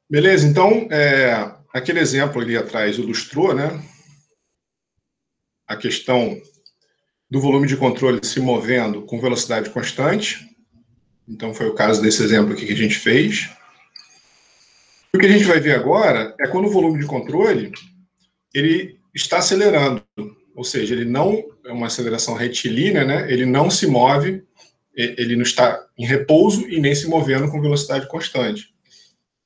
Beleza, então, aquele exemplo ali atrás ilustrou, né, a questão do volume de controle se movendo com velocidade constante. Então, foi o caso desse exemplo aqui que a gente fez. O que a gente vai ver agora é quando o volume de controle ele está acelerando, ou seja, ele não é uma aceleração retilínea, né? Ele não se move, ele não está em repouso e nem se movendo com velocidade constante.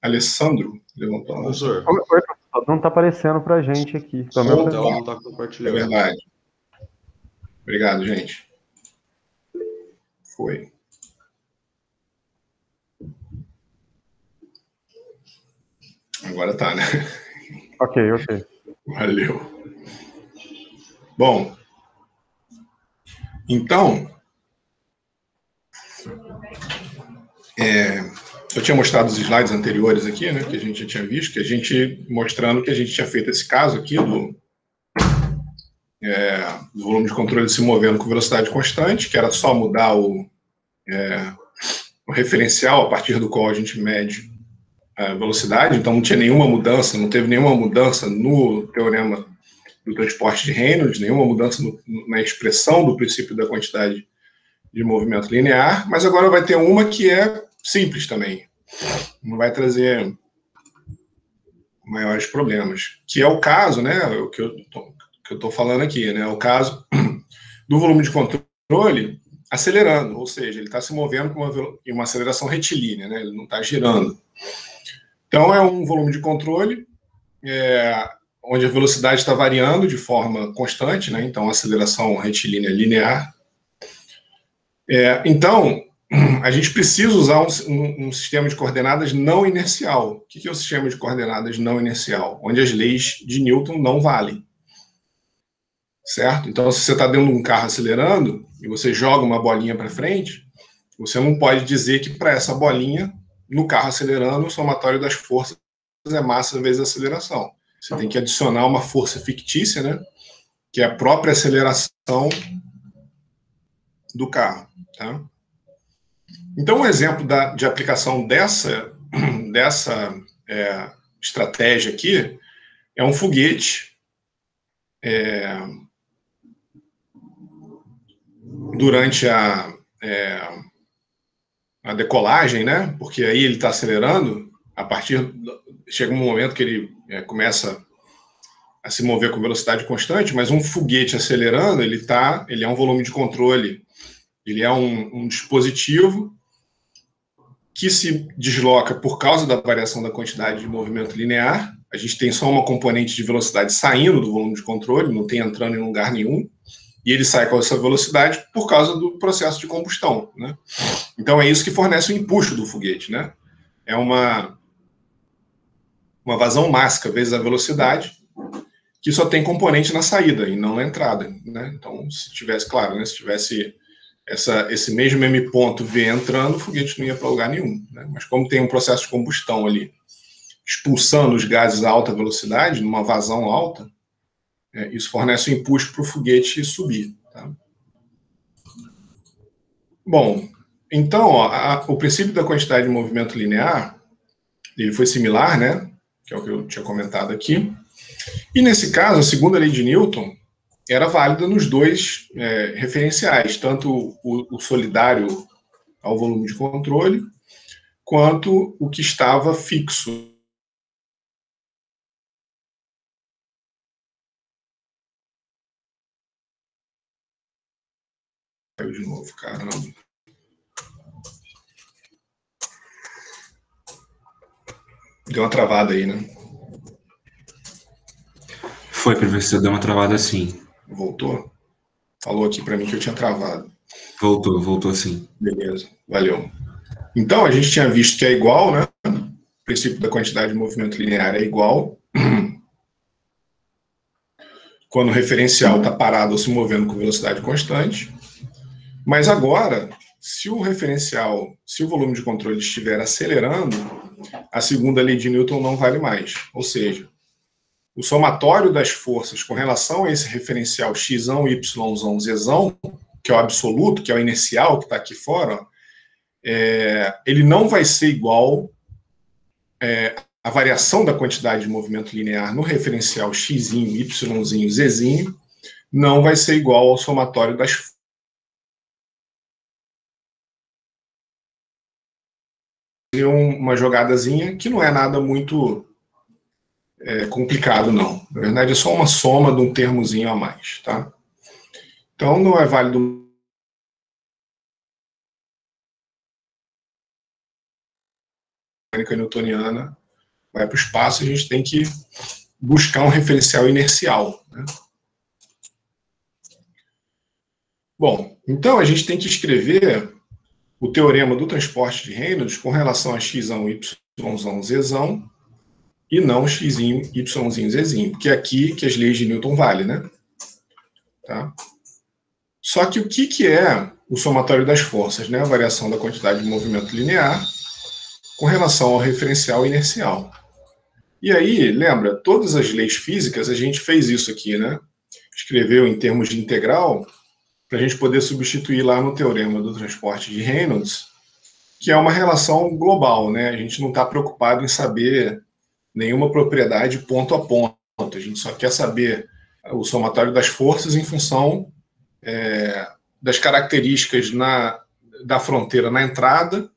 Alessandro levantou a mão. Professor, Oi, professor, não está aparecendo para a gente aqui. a Também tela não está É compartilhando. verdade. Obrigado, gente. Foi. Agora tá, né? Ok. Valeu. Bom, então, eu tinha mostrado os slides anteriores aqui, né, que a gente já tinha visto, que a gente mostrando que a gente tinha feito esse caso aqui do volume de controle se movendo com velocidade constante, que era só mudar o referencial a partir do qual a gente mede a velocidade, então não tinha nenhuma mudança, não teve nenhuma mudança no teorema do transporte de Reynolds, nenhuma mudança na expressão do princípio da quantidade de movimento linear, mas agora vai ter uma que é simples também, não vai trazer maiores problemas, que é o caso, né, o que eu estou falando aqui, né, é o caso do volume de controle acelerando, ou seja, ele está se movendo com uma aceleração retilínea, né, ele não está girando. Então, é um volume de controle onde a velocidade está variando de forma constante, né, então aceleração retilínea linear. Então, a gente precisa usar um sistema de coordenadas não inercial. O que é o sistema de coordenadas não inercial? Onde as leis de Newton não valem. Certo? Então, se você está dentro de um carro acelerando e você joga uma bolinha para frente, você não pode dizer que para essa bolinha, no carro acelerando, o somatório das forças é massa vezes aceleração. Você tem que adicionar uma força fictícia, né? Que é a própria aceleração do carro. Tá? Então, um exemplo de aplicação dessa estratégia aqui é um foguete durante a decolagem, né? Porque aí ele está acelerando, chega um momento que ele começa a se mover com velocidade constante, mas um foguete acelerando, ele é um volume de controle, ele é um dispositivo que se desloca por causa da variação da quantidade de movimento linear. A gente tem só uma componente de velocidade saindo do volume de controle, não tem entrando em lugar nenhum, e ele sai com essa velocidade por causa do processo de combustão, né? Então é isso que fornece o empuxo do foguete, né? É uma vazão mássica vezes a velocidade, que só tem componente na saída e não na entrada, né? Então, se tivesse, claro, né, se tivesse esse mesmo M ponto V entrando, o foguete não ia para lugar nenhum, né? Mas como tem um processo de combustão ali, expulsando os gases a alta velocidade, numa vazão alta, isso fornece um empuxo para o foguete subir. Tá? Bom, então, o princípio da quantidade de movimento linear, ele foi similar, né? Que é o que eu tinha comentado aqui. E nesse caso, a segunda lei de Newton era válida nos dois referenciais, tanto o solidário ao volume de controle, quanto o que estava fixo. Caiu de novo, caramba. Deu uma travada aí, né? Foi, professor, deu uma travada sim. Voltou? Falou aqui para mim que eu tinha travado. Voltou sim. Beleza, valeu. Então, a gente tinha visto que é igual, né? O princípio da quantidade de movimento linear é igual quando o referencial está parado ou se movendo com velocidade constante. Mas agora, se o volume de controle estiver acelerando, a segunda lei de Newton não vale mais. Ou seja, o somatório das forças com relação a esse referencial x, y, z, que é o absoluto, que é o inercial, que está aqui fora, ele não vai ser igual a variação da quantidade de movimento linear no referencial xzinho, yzinho, zzinho, não vai ser igual ao somatório das forças. Uma jogadazinha que não é nada muito complicado, não. Na verdade, é só uma soma de um termozinho a mais, tá? Então, não é válido a mecânica newtoniana vai para o espaço, a gente tem que buscar um referencial inercial, né? Bom, então a gente tem que escrever o teorema do transporte de Reynolds com relação a xão, yzão, zzão, e não xzinho, yzinho, zzinho, porque é aqui que as leis de Newton valem, né? Tá? Só que o que é o somatório das forças, né? A variação da quantidade de movimento linear com relação ao referencial inercial. E aí, lembra, todas as leis físicas, a gente fez isso aqui, né? Escreveu em termos de integral, para a gente poder substituir lá no teorema do transporte de Reynolds, que é uma relação global, né? A gente não está preocupado em saber nenhuma propriedade ponto a ponto, a gente só quer saber o somatório das forças em função das características da fronteira na entrada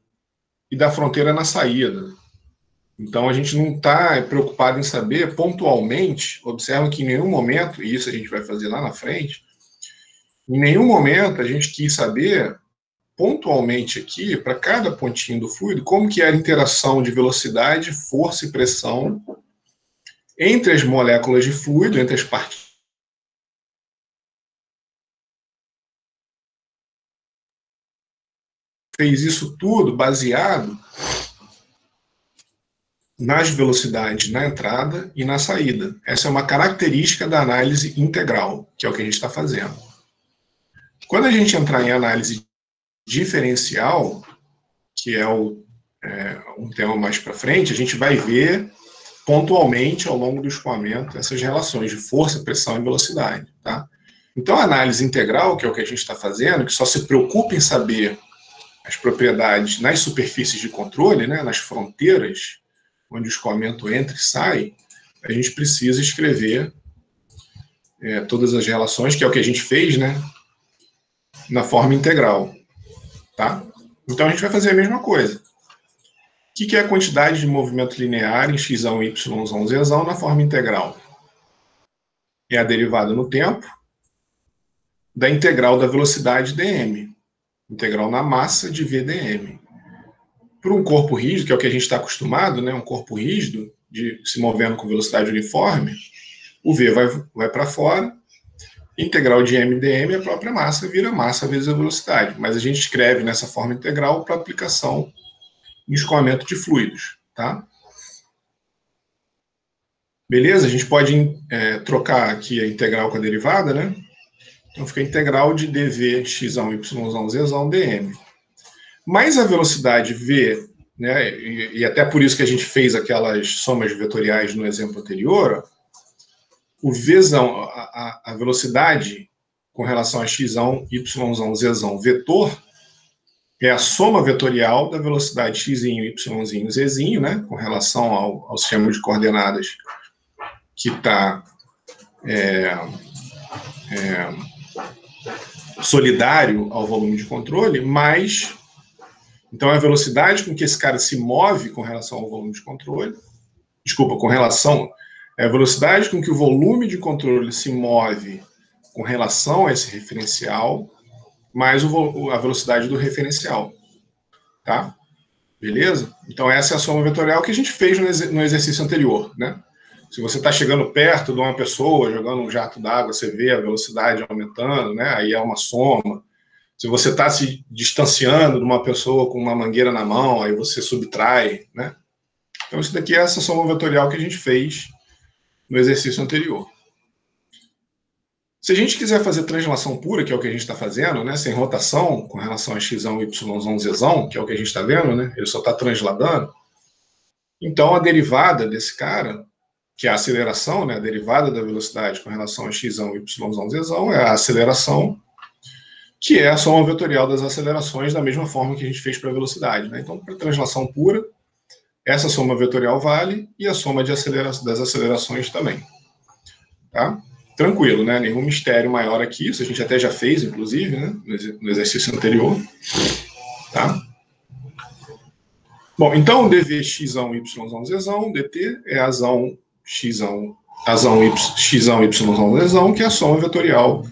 e da fronteira na saída. Então, a gente não está preocupado em saber pontualmente, observa que em nenhum momento, e isso a gente vai fazer lá na frente, em nenhum momento a gente quis saber pontualmente aqui, para cada pontinho do fluido, como que era a interação de velocidade, força e pressão entre as moléculas de fluido, entre as partículas. Fez isso tudo baseado nas velocidades na entrada e na saída. Essa é uma característica da análise integral, que é o que a gente está fazendo. Quando a gente entrar em análise diferencial, que é um tema mais para frente, a gente vai ver pontualmente ao longo do escoamento essas relações de força, pressão e velocidade. Tá? Então, a análise integral, que é o que a gente está fazendo, que só se preocupa em saber as propriedades nas superfícies de controle, né, nas fronteiras, onde o escoamento entra e sai, a gente precisa escrever todas as relações, que é o que a gente fez, né, na forma integral. Tá? Então, a gente vai fazer a mesma coisa. O que é a quantidade de movimento linear em xão, yzão, zzão na forma integral? É a derivada no tempo da integral da velocidade dm. Integral na massa de v dm. Para um corpo rígido, que é o que a gente está acostumado, né, um corpo rígido, se movendo com velocidade uniforme, o v vai para fora, integral de m dm, a própria massa vira massa vezes a velocidade. Mas a gente escreve nessa forma integral para aplicação em escoamento de fluidos. Tá? Beleza? A gente pode trocar aqui a integral com a derivada, né? Então fica a integral de dv xão, yzão, zzão, dm. Mas a velocidade v, né, e até por isso que a gente fez aquelas somas vetoriais no exemplo anterior, o vzão, a velocidade com relação a xão, yzão, zzão, vetor, é a soma vetorial da velocidade xzinho, yzinho, zzinho, né, com relação ao sistema de coordenadas que está solidário ao volume de controle, mais... Então, é a velocidade com que esse cara se move com relação ao volume de controle, é a velocidade com que o volume de controle se move com relação a esse referencial, mais a velocidade do referencial. Tá? Beleza? Então, essa é a soma vetorial que a gente fez no exercício anterior, né? Se você está chegando perto de uma pessoa, jogando um jato d'água, você vê a velocidade aumentando, né? Aí é uma soma. Se você está se distanciando de uma pessoa com uma mangueira na mão, aí você subtrai, né? Então, isso daqui é essa soma vetorial que a gente fez no exercício anterior. Se a gente quiser fazer translação pura, que é o que a gente está fazendo, né? Sem rotação, com relação a xão, yzão, zzão, que é o que a gente está vendo, né? Ele só está transladando. Então, a derivada desse cara, que é a aceleração, né? A derivada da velocidade com relação a xão, yzão, zzão, é a aceleração, que é a soma vetorial das acelerações, da mesma forma que a gente fez para a velocidade. Né? Então, para translação pura, Essa soma vetorial vale e a soma das acelerações também. Tá? Tranquilo, né? Nenhum mistério maior aqui. Isso a gente até já fez, inclusive, né? No exercício anterior. Tá? Bom, então dv(x1, y, zão, dt é azão xão, xão, y, zão, que é a soma vetorial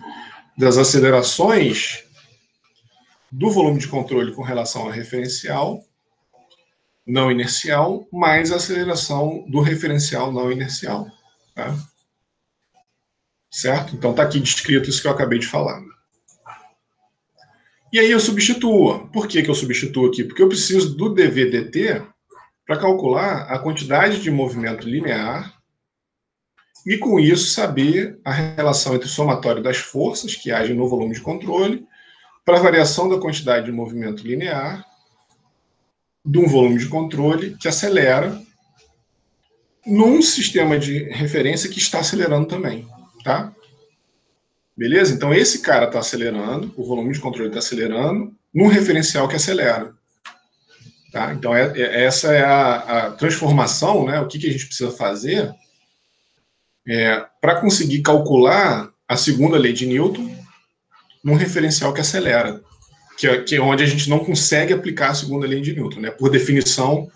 das acelerações do volume de controle com relação ao referencial não inercial, mais a aceleração do referencial não inercial. Tá? Certo? Então está aqui descrito isso que eu acabei de falar. E aí eu substituo. Por que eu substituo aqui? Porque eu preciso do dv dt para calcular a quantidade de movimento linear e, com isso, saber a relação entre o somatório das forças que agem no volume de controle para a variação da quantidade de movimento linear de um volume de controle que acelera num sistema de referência que está acelerando também, tá? Beleza? Então, esse cara está acelerando, o volume de controle está acelerando, num referencial que acelera. Tá? Então, essa é a transformação, né? O que a gente precisa fazer para conseguir calcular a segunda lei de Newton num referencial que acelera, que é onde a gente não consegue aplicar a segunda lei de Newton. Né? Por definição,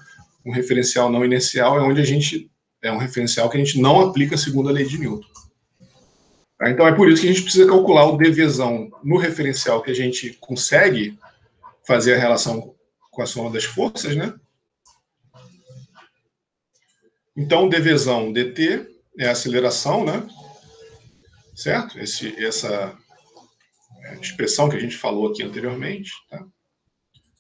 um referencial não inercial é um referencial que a gente não aplica a segunda lei de Newton. Tá? Então, é por isso que a gente precisa calcular o dvzão no referencial que a gente consegue fazer a relação com a soma das forças, né? Então, o dvzão dt é a aceleração, né? Certo? Essa expressão que a gente falou aqui anteriormente, tá?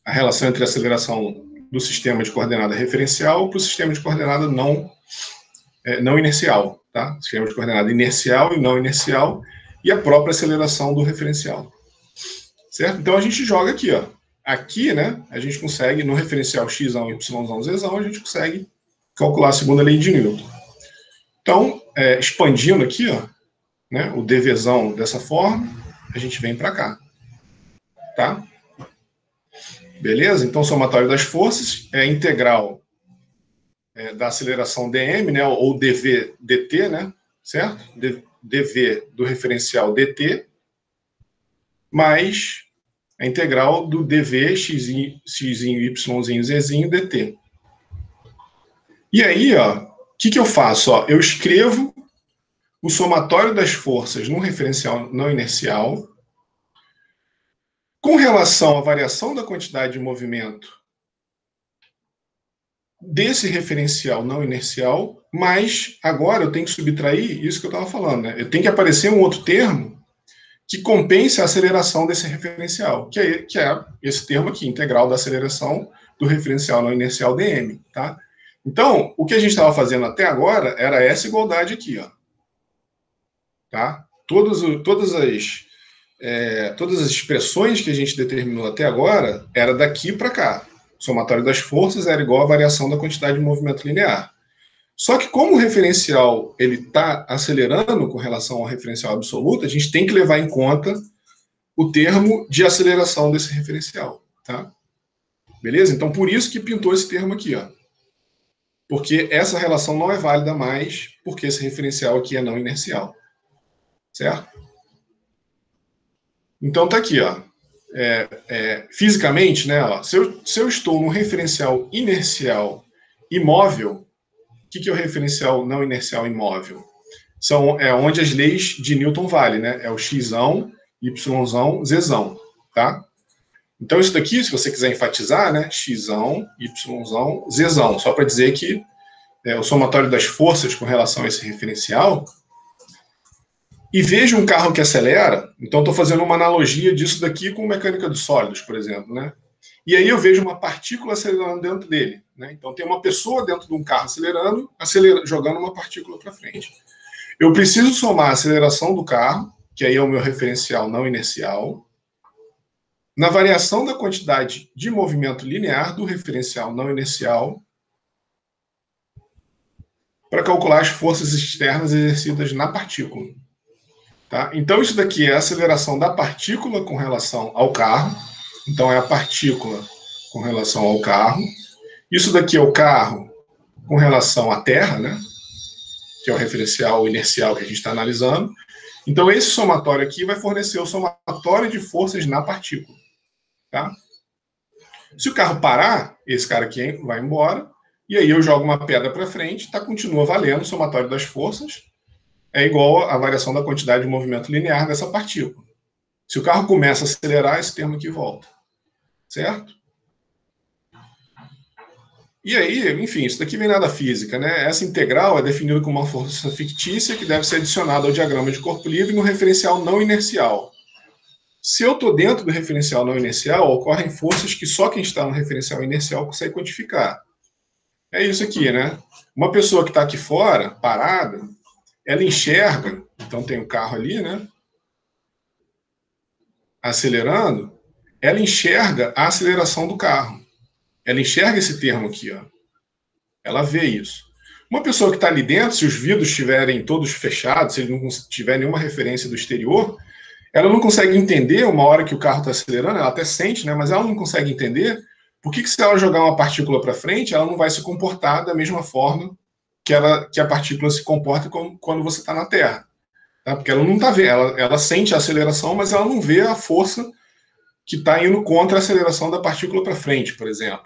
A relação entre a aceleração do sistema de coordenada referencial para o sistema de coordenada não inercial, tá? Sistema de coordenada inercial e não inercial e a própria aceleração do referencial. Certo? Então, a gente joga aqui, ó. Aqui, né, a gente consegue, no referencial xão, yzão, zão, a gente consegue calcular a segunda lei de Newton. Então, expandindo aqui, ó, né, o dvzão dessa forma, a gente vem para cá. Tá? Beleza? Então, o somatório das forças é a integral da aceleração dm, né, ou dv dt, né, certo? dv do referencial dt, mais a integral do dv xzinho, yzinho, zzinho, dt. E aí, ó, o que eu faço? Ó, eu escrevo o somatório das forças no referencial não inercial com relação à variação da quantidade de movimento desse referencial não inercial, mas agora eu tenho que subtrair isso que eu estava falando. Né? Eu tenho que aparecer um outro termo que compense a aceleração desse referencial, que é esse termo aqui, integral da aceleração do referencial não inercial dm. Tá? Então, o que a gente estava fazendo até agora era essa igualdade aqui. Ó. Tá? Todas as expressões que a gente determinou até agora era daqui para cá. O somatório das forças era igual à variação da quantidade de movimento linear. Só que como o referencial está acelerando com relação ao referencial absoluto, a gente tem que levar em conta o termo de aceleração desse referencial. Tá? Beleza? Então, por isso que pintou esse termo aqui. Ó. Porque essa relação não é válida mais, porque esse referencial aqui é não inercial. Certo? Então, tá aqui, ó. Fisicamente, né, ó, se eu estou num referencial inercial imóvel, o que é o referencial não inercial imóvel? Onde as leis de Newton valem, né? É o xão, yzão, zzão, tá? Então, isso daqui, se você quiser enfatizar, né, xão, yzão, zzão, só para dizer que o somatório das forças com relação a esse referencial. E vejo um carro que acelera, então estou fazendo uma analogia disso daqui com mecânica dos sólidos, por exemplo, né? E aí eu vejo uma partícula acelerando dentro dele, né? Então tem uma pessoa dentro de um carro acelerando, jogando uma partícula para frente. Eu preciso somar a aceleração do carro, que aí é o meu referencial não inercial, na variação da quantidade de movimento linear do referencial não inercial, para calcular as forças externas exercidas na partícula. Tá? Então, isso daqui é a aceleração da partícula com relação ao carro. Então, é a partícula com relação ao carro. Isso daqui é o carro com relação à Terra, né? Que é o referencial inercial que a gente está analisando. Então, esse somatório aqui vai fornecer o somatório de forças na partícula. Tá? Se o carro parar, esse cara aqui vai embora, e aí eu jogo uma pedra para frente, continua valendo o somatório das forças, é igual à variação da quantidade de movimento linear dessa partícula. Se o carro começa a acelerar, esse termo aqui volta. Certo? E aí, enfim, isso daqui vem da física, né? Essa integral é definida como uma força fictícia que deve ser adicionada ao diagrama de corpo livre no referencial não inercial. Se eu estou dentro do referencial não inercial, ocorrem forças que só quem está no referencial inercial consegue quantificar. É isso aqui, né? Uma pessoa que está aqui fora, parada, ela enxerga, então tem um carro ali, né? Acelerando, ela enxerga a aceleração do carro. Ela enxerga esse termo aqui, ó. Ela vê isso. Uma pessoa que está ali dentro, se os vidros estiverem todos fechados, se ele não tiver nenhuma referência do exterior, ela não consegue entender uma hora que o carro está acelerando, ela até sente, né? Mas ela não consegue entender por que se ela jogar uma partícula para frente, ela não vai se comportar da mesma forma que a partícula se comporta quando você está na Terra. Tá? Porque ela não está vendo, ela sente a aceleração, mas ela não vê a força que está indo contra a aceleração da partícula para frente, por exemplo.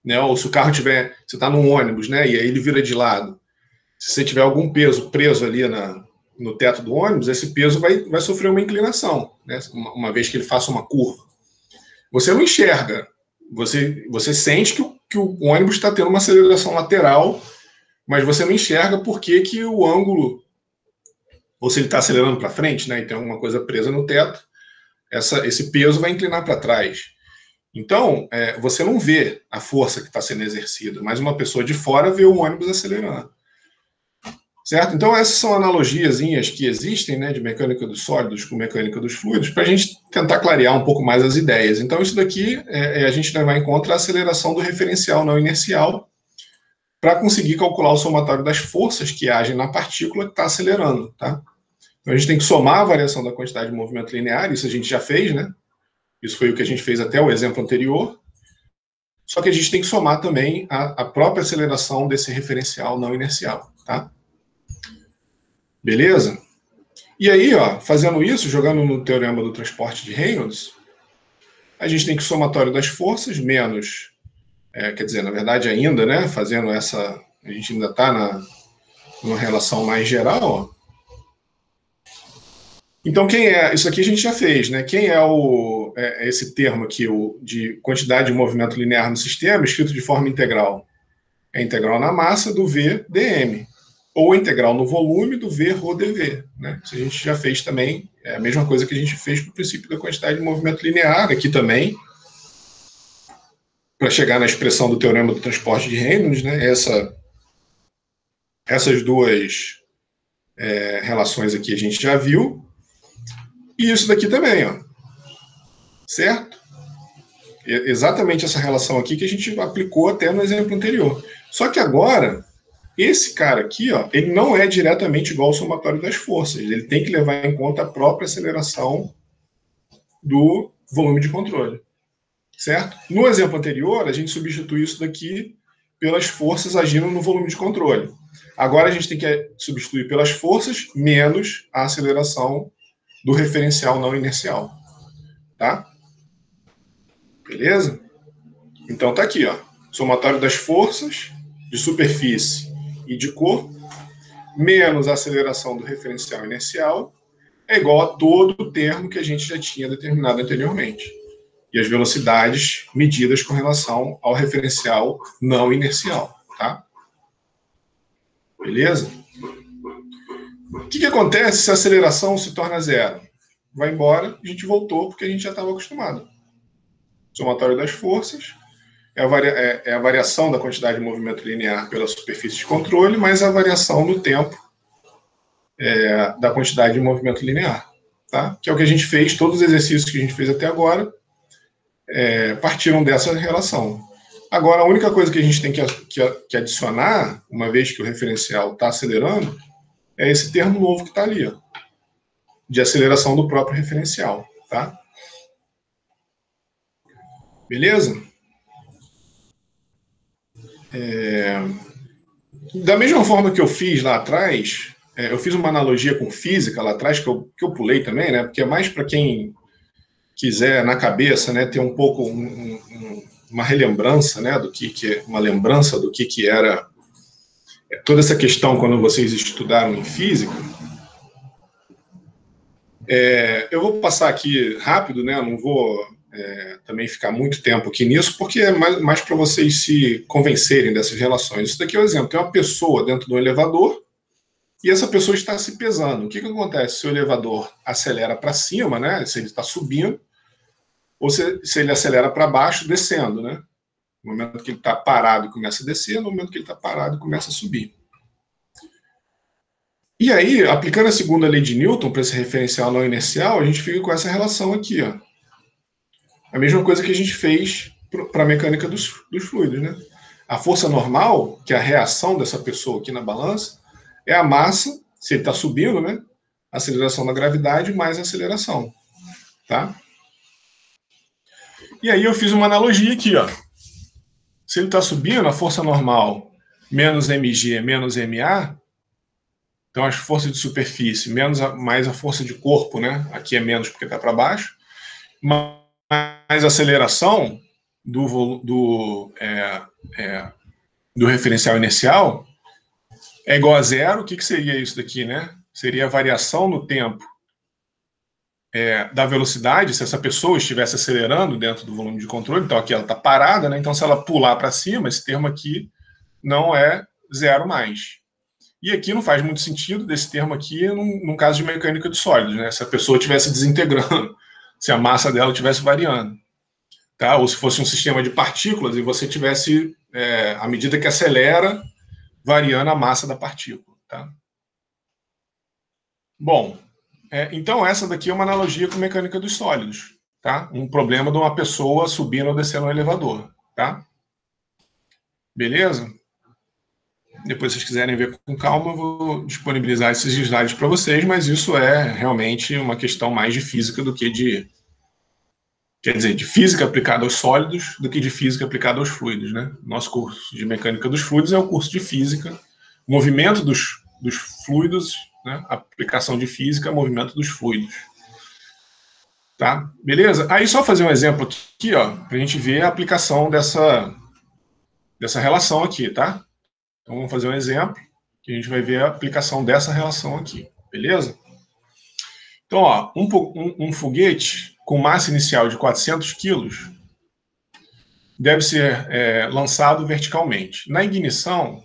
Né? Ou se o carro tiver, você está num ônibus, né? E aí ele vira de lado. Se você tiver algum peso preso ali no teto do ônibus, esse peso vai sofrer uma inclinação, né? Uma vez que ele faça uma curva. Você não enxerga, você sente que o ônibus está tendo uma aceleração lateral, mas você não enxerga por que o ângulo, ou se ele está acelerando para frente, né? E tem alguma coisa presa no teto, esse peso vai inclinar para trás. Então, você não vê a força que está sendo exercida, mas uma pessoa de fora vê o ônibus acelerando. Certo? Então, essas são analogiazinhas que existem, né, de mecânica dos sólidos com mecânica dos fluidos, para a gente tentar clarear um pouco mais as ideias. Então, isso daqui a gente levar em conta a aceleração do referencial não inercial para conseguir calcular o somatório das forças que agem na partícula que está acelerando. Tá? Então, a gente tem que somar a variação da quantidade de movimento linear, isso a gente já fez, né? Isso foi o que a gente fez até o exemplo anterior. Só que a gente tem que somar também a própria aceleração desse referencial não inercial. Tá? Beleza? E aí, ó, fazendo isso, jogando no teorema do transporte de Reynolds, a gente tem que o somatório das forças menos, quer dizer, na verdade ainda, né, fazendo essa, a gente ainda está numa relação mais geral, ó. Então, isso aqui a gente já fez, né? Quem é esse termo aqui, de quantidade de movimento linear no sistema, escrito de forma integral? É a integral na massa do V dm, ou a integral no volume do V rho dV. Né? Isso a gente já fez também, é a mesma coisa que a gente fez para o princípio da quantidade de movimento linear, aqui também, para chegar na expressão do teorema do transporte de Reynolds, né? Essas duas relações aqui a gente já viu, e isso daqui também, ó. Certo? Exatamente essa relação aqui que a gente aplicou até no exemplo anterior. Só que agora, esse cara aqui, ó, ele não é diretamente igual ao somatório das forças. Ele tem que levar em conta a própria aceleração do volume de controle. Certo? No exemplo anterior, a gente substitui isso daqui pelas forças agindo no volume de controle. Agora a gente tem que substituir pelas forças menos a aceleração do referencial não inercial. Tá? Beleza? Então tá aqui, ó. Somatório das forças de superfície e de corpo menos a aceleração do referencial inercial é igual a todo o termo que a gente já tinha determinado anteriormente. E as velocidades medidas com relação ao referencial não inercial. Tá? Beleza? O que acontece se a aceleração se torna zero? Vai embora, a gente voltou porque a gente já estava acostumado. Somatório das forças é a variação da quantidade de movimento linear pela superfície de controle, mais a variação no tempo da quantidade de movimento linear. Tá? Que é o que a gente fez, todos os exercícios que a gente fez até agora partiram dessa relação. Agora, a única coisa que a gente tem que adicionar, uma vez que o referencial está acelerando, é esse termo novo que está ali, ó, de aceleração do próprio referencial. Tá? Beleza? Da mesma forma que eu fiz lá atrás, eu fiz uma analogia com física lá atrás, que eu pulei também, né? Porque é mais para quem quiser, na cabeça, né, ter um pouco uma relembrança, né, do que uma lembrança do que era toda essa questão quando vocês estudaram em física. Eu vou passar aqui rápido, né? Não vou também ficar muito tempo aqui nisso, porque é mais para vocês se convencerem dessas relações. Isso daqui é o exemplo. Tem uma pessoa dentro do elevador e essa pessoa está se pesando. O que acontece se o elevador acelera para cima, né? Se ele está subindo, ou se ele acelera para baixo, descendo, né? No momento que ele está parado e começa a descer, no momento que ele está parado e começa a subir. E aí, aplicando a segunda lei de Newton para esse referencial não inercial, a gente fica com essa relação aqui, ó. A mesma coisa que a gente fez para a mecânica dos fluidos, né? A força normal, que é a reação dessa pessoa aqui na balança, é a massa, se ele está subindo, né? A aceleração da gravidade mais a aceleração, tá? E aí eu fiz uma analogia aqui, ó. Se ele está subindo, a força normal menos mg menos ma, então as forças de superfície mais a força de corpo, né? Aqui é menos porque está para baixo, mais a aceleração do referencial inercial é igual a zero. O que seria isso daqui, né? Seria a variação no tempo da velocidade, se essa pessoa estivesse acelerando dentro do volume de controle. Então aqui ela está parada, né? Então se ela pular para cima, esse termo aqui não é zero mais. E aqui não faz muito sentido desse termo aqui num caso de mecânica de sólidos, né? Se a pessoa estivesse desintegrando, se a massa dela estivesse variando, tá? Ou se fosse um sistema de partículas e você tivesse, à medida que acelera, variando a massa da partícula, tá? Bom, então essa daqui é uma analogia com mecânica dos sólidos, tá? Um problema de uma pessoa subindo ou descendo no elevador, tá? Beleza? Depois, se vocês quiserem ver com calma, eu vou disponibilizar esses slides para vocês, mas isso é realmente uma questão mais de física do que de... Quer dizer, de física aplicada aos sólidos do que de física aplicada aos fluidos, né? Nosso curso de mecânica dos fluidos é o curso de física, movimento dos fluidos, né? Aplicação de física, movimento dos fluidos. Tá? Beleza? Aí só fazer um exemplo aqui, ó, para a gente ver a aplicação dessa relação aqui, tá? Então vamos fazer um exemplo que a gente vai ver a aplicação dessa relação aqui, beleza? Então, ó, um foguete com massa inicial de 400 quilos deve ser lançado verticalmente. Na ignição,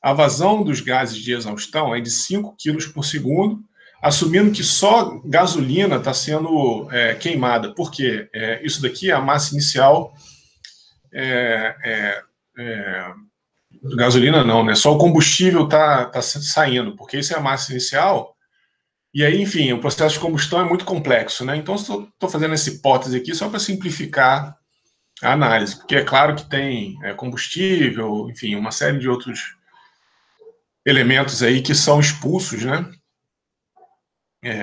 a vazão dos gases de exaustão é de 5 quilos por segundo, assumindo que só gasolina está sendo queimada, porque isso daqui é a massa inicial... gasolina não, né? Só o combustível está saindo, porque isso é a massa inicial. E aí, enfim, o processo de combustão é muito complexo, né? Então, estou fazendo essa hipótese aqui só para simplificar a análise, porque é claro que tem combustível, enfim, uma série de outros elementos aí que são expulsos, né?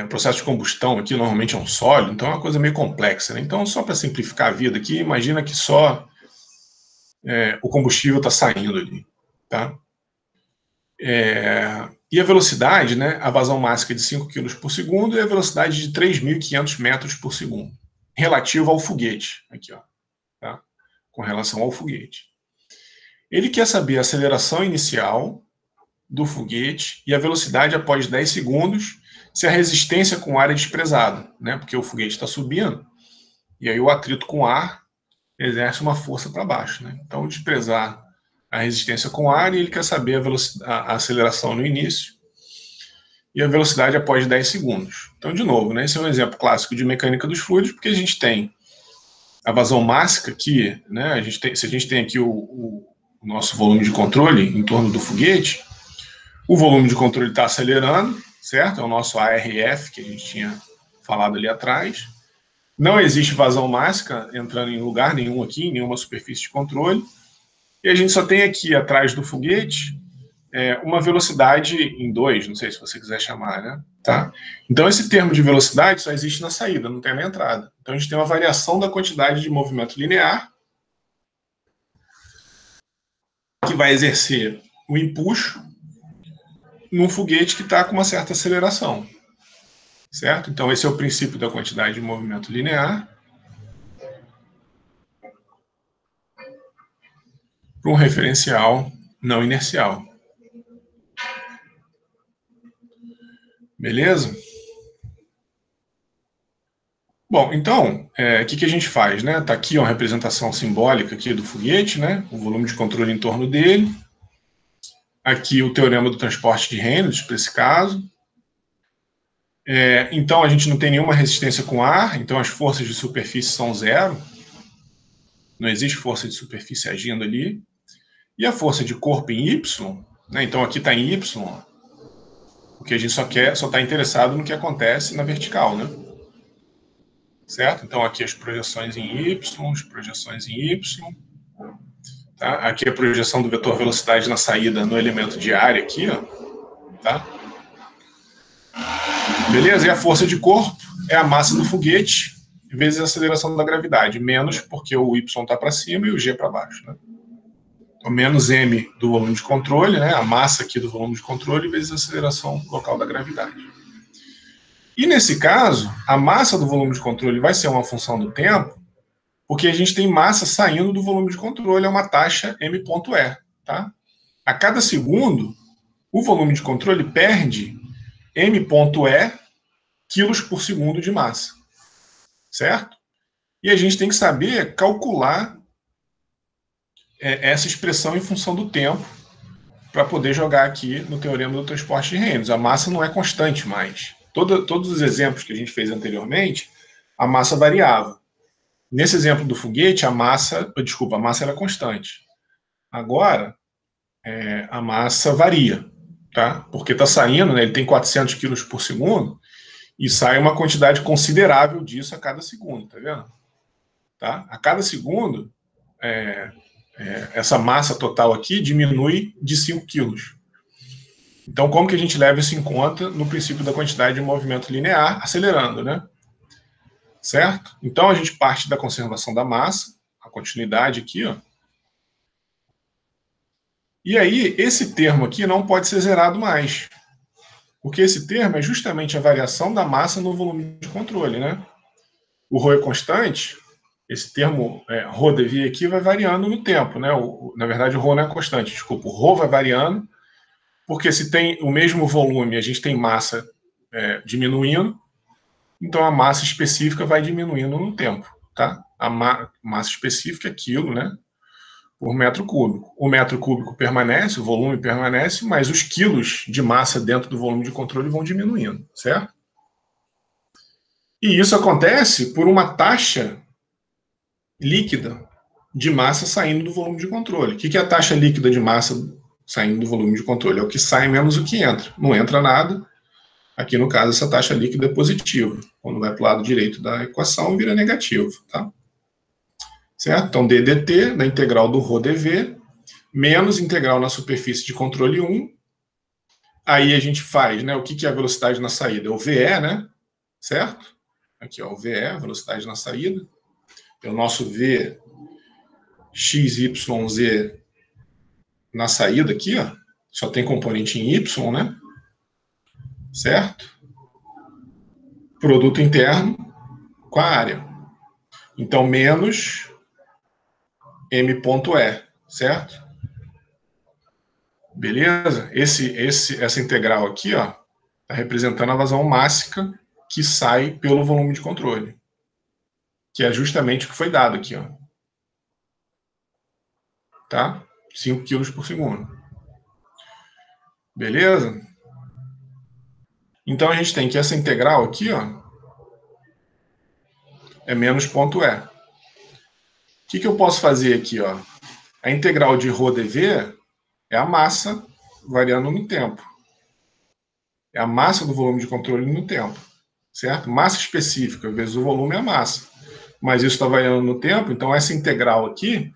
O processo de combustão aqui normalmente é um sólido, então é uma coisa meio complexa, né? Então, só para simplificar a vida aqui, imagina que só o combustível está saindo ali, tá? E a velocidade, né? A vazão máxima é de 5 kg por segundo e a velocidade de 3.500 metros por segundo, relativo ao foguete, aqui, ó, tá? Com relação ao foguete. Ele quer saber a aceleração inicial do foguete e a velocidade após 10 segundos se a resistência com ar é desprezada, né? Porque o foguete está subindo e aí o atrito com ar exerce uma força para baixo, né? Então, desprezar a resistência com ar e ele quer saber a aceleração no início e a velocidade após 10 segundos. Então, de novo, né? Esse é um exemplo clássico de mecânica dos fluidos, porque a gente tem a vazão máxima aqui, né? Se a gente tem aqui o nosso volume de controle em torno do foguete, o volume de controle está acelerando, certo? É o nosso ARF, que a gente tinha falado ali atrás. Não existe vazão máxima entrando em lugar nenhum aqui, em nenhuma superfície de controle. E a gente só tem aqui, atrás do foguete, uma velocidade em 2, não sei se você quiser chamar, né? Tá? Então, esse termo de velocidade só existe na saída, não tem na entrada. Então, a gente tem uma variação da quantidade de movimento linear que vai exercer o empuxo num foguete que está com uma certa aceleração. Certo? Então, esse é o princípio da quantidade de movimento linear para um referencial não inercial. Beleza? Bom, então, o que a gente faz, né? Está aqui uma representação simbólica aqui do foguete, né? O volume de controle em torno dele. Aqui o teorema do transporte de Reynolds, para esse caso. Então, a gente não tem nenhuma resistência com ar, então as forças de superfície são zero. Não existe força de superfície agindo ali. E a força de corpo em Y, né? Então aqui está em Y, porque a gente só está interessado no que acontece na vertical, né? Certo? Então aqui as projeções em Y, as projeções em Y. Tá? Aqui a projeção do vetor velocidade na saída no elemento de área aqui, ó. Tá? Beleza? E a força de corpo é a massa do foguete vezes a aceleração da gravidade, menos porque o Y está para cima e o G para baixo, né? Então, menos m do volume de controle, né? A massa aqui do volume de controle vezes a aceleração local da gravidade. E nesse caso, a massa do volume de controle vai ser uma função do tempo, porque a gente tem massa saindo do volume de controle a uma taxa m.e, tá? A cada segundo, o volume de controle perde m.e quilos por segundo de massa, certo? E a gente tem que saber calcular essa expressão em função do tempo para poder jogar aqui no teorema do transporte de Reynolds. A massa não é constante mais. Todos os exemplos que a gente fez anteriormente, a massa variava. Nesse exemplo do foguete, a massa era constante. Agora, a massa varia, tá? Porque está saindo, né, ele tem 400 quilos por segundo, e sai uma quantidade considerável disso a cada segundo, tá vendo? Tá? A cada segundo, essa massa total aqui diminui de 5 quilos. Então, como que a gente leva isso em conta no princípio da quantidade de movimento linear, acelerando, né? Certo? Então, a gente parte da conservação da massa, a continuidade aqui, ó. E aí, esse termo aqui não pode ser zerado mais, porque esse termo é justamente a variação da massa no volume de controle, né? O ρ é constante, esse termo ρ aqui vai variando no tempo, né? Na verdade, o ρ não é constante, desculpa, o ρ vai variando, porque se tem o mesmo volume, a gente tem massa diminuindo, então a massa específica vai diminuindo no tempo, tá? A massa específica é quilo, né? Por metro cúbico. O metro cúbico permanece, o volume permanece, mas os quilos de massa dentro do volume de controle vão diminuindo, certo? E isso acontece por uma taxa líquida de massa saindo do volume de controle. O que é a taxa líquida de massa saindo do volume de controle? É o que sai menos o que entra. Não entra nada. Aqui, no caso, essa taxa líquida é positiva. Quando vai para o lado direito da equação, vira negativo, tá? Certo? Então, d dt, da integral do ρ dv, menos integral na superfície de controle 1. Aí a gente faz, né? O que é a velocidade na saída? É o VE, né? Certo? Aqui, ó, o VE, velocidade na saída. Tem o nosso V, x, y, z na saída aqui, ó. Só tem componente em y, né? Certo? Produto interno com a área. Então, menos m.e, certo? Beleza? Essa integral aqui, ó, está representando a vazão mássica que sai pelo volume de controle, que é justamente o que foi dado aqui, ó. Tá? 5 quilos por segundo. Beleza? Então a gente tem que essa integral aqui, ó, é menos ponto E. O que eu posso fazer aqui, ó? A integral de ρ dv é a massa variando no tempo. É a massa do volume de controle no tempo, certo? Massa específica vezes o volume é a massa. Mas isso está variando no tempo, então essa integral aqui,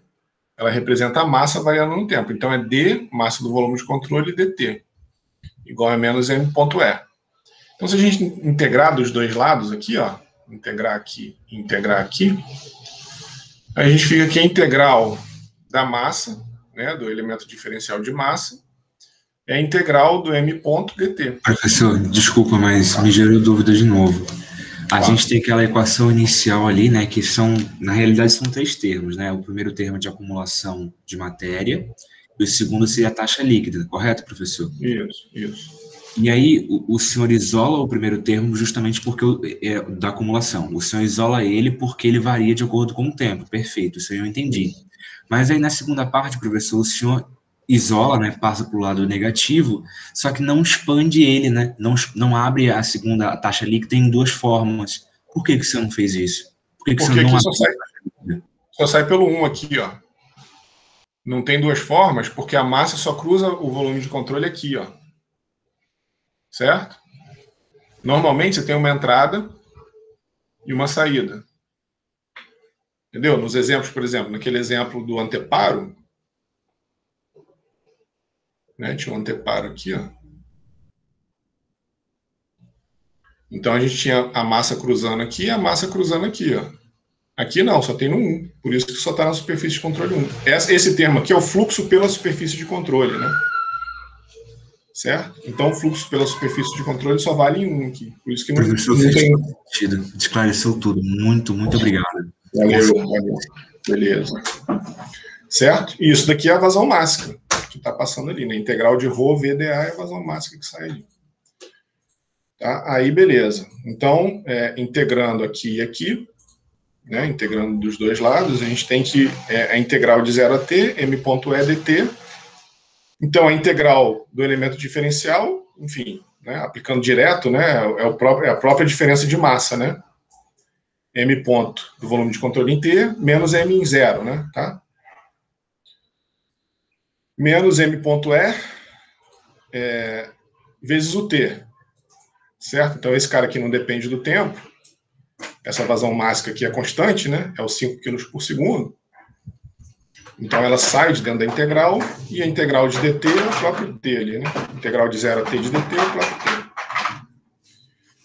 ela representa a massa variando no tempo. Então é d, massa do volume de controle, dt, igual a menos m.e. Então se a gente integrar dos dois lados aqui, ó, integrar aqui e integrar aqui, a gente fica aqui a integral da massa, né, do elemento diferencial de massa, é a integral do m ponto dt. Professor, desculpa, mas me gerou dúvida de novo. A gente tem aquela equação inicial ali, né, que são, na realidade, são 3 termos, né? O primeiro termo é de acumulação de matéria, e o segundo seria a taxa líquida, correto, professor? Isso. E aí, o senhor isola o primeiro termo justamente porque é da acumulação. O senhor isola ele porque ele varia de acordo com o tempo. Perfeito, isso aí eu entendi. Mas aí, na segunda parte, professor, o senhor isola, né, passa para o lado negativo, só que não expande ele, né? Não abre a segunda taxa líquida em 2 formas. Por que o senhor não fez isso? Por que o Porque senhor não aqui abriu? só sai pelo 1 aqui, ó. Não tem 2 formas, porque a massa só cruza o volume de controle aqui, ó. Certo? Normalmente você tem uma entrada e uma saída. Entendeu? Nos exemplos, por exemplo, naquele exemplo do anteparo, né? Tinha um anteparo aqui, ó. Então a gente tinha a massa cruzando aqui e a massa cruzando aqui, ó. Aqui não, só tem no 1. Por isso que só está na superfície de controle 1. Esse termo aqui é o fluxo pela superfície de controle, né? Certo? Então o fluxo pela superfície de controle só vale em 1 aqui. Por isso que não tem. Sentido. Esclareceu tudo. Muito obrigado. Valeu. Beleza. Certo? E isso daqui é a vazão máxima que está passando ali, né? Integral de ρ VdA é a vazão máxima que sai ali. Tá? Aí, beleza. Então, integrando aqui e aqui, né? Integrando dos dois lados, a gente tem que a integral de 0 a t, m.e dt. Então, a integral do elemento diferencial, enfim, né? Aplicando direto, né? É a própria diferença de massa, né? M ponto do volume de controle em t, menos m em 0, né? Tá? Menos m.e vezes o t, certo? Então, esse cara aqui não depende do tempo. Essa vazão máxima aqui é constante, né? É os 5 kg por segundo. Então, ela sai de dentro da integral, e a integral de dt é o próprio t ali, né? Integral de 0 a t de dt é o próprio t.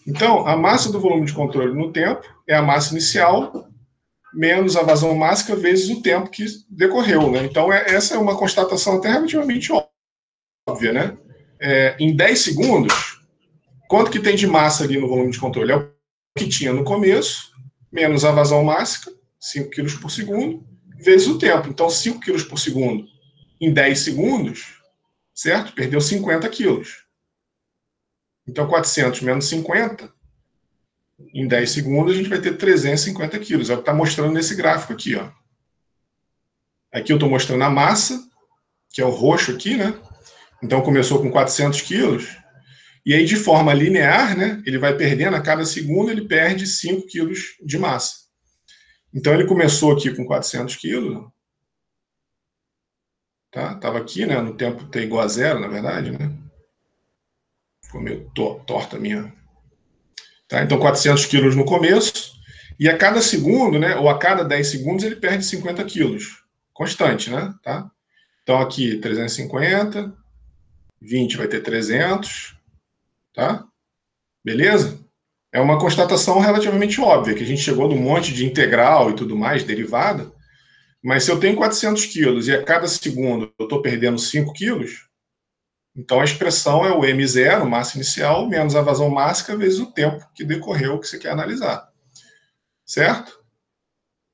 Então, a massa do volume de controle no tempo é a massa inicial menos a vazão máxima vezes o tempo que decorreu, né? Então, essa é uma constatação até relativamente óbvia, né? Em 10 segundos, quanto que tem de massa ali no volume de controle? É o que tinha no começo, menos a vazão máxima, 5 kg por segundo, vezes o tempo. Então, 5 kg por segundo em 10 segundos, certo? Perdeu 50 quilos. Então, 400 menos 50, em 10 segundos, a gente vai ter 350 quilos. É o que está mostrando nesse gráfico aqui, ó. Aqui eu estou mostrando a massa, que é o roxo aqui, né? Então, começou com 400 quilos, e aí, de forma linear, né, ele vai perdendo, a cada segundo ele perde 5 quilos de massa. Então, ele começou aqui com 400 quilos, tá? Estava aqui, né, no tempo t igual a 0, na verdade, né? Ficou meio torta a minha. Tá? Então, 400 quilos no começo, e a cada segundo, né, ou a cada 10 segundos, ele perde 50 quilos. Constante, né? Tá? Então, aqui, 350, 20 vai ter 300, tá? Beleza? É uma constatação relativamente óbvia, que a gente chegou num monte de integral e tudo mais, derivada, mas se eu tenho 400 quilos e a cada segundo eu estou perdendo 5 quilos, então a expressão é o m0, massa inicial, menos a vazão máxima, vezes o tempo que decorreu que você quer analisar. Certo?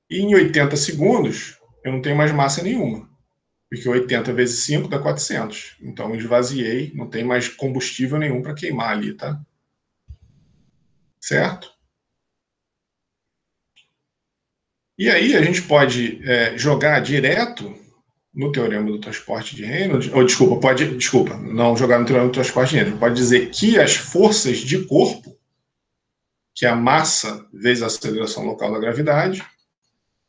E em 80 segundos, eu não tenho mais massa nenhuma, porque 80 vezes 5 dá 400. Então eu esvaziei, não tem mais combustível nenhum para queimar ali, tá? Certo? E aí a gente pode jogar direto no teorema do transporte de Reynolds, ou desculpa, não jogar no teorema do transporte de Reynolds, pode dizer que as forças de corpo, que é a massa vezes a aceleração local da gravidade,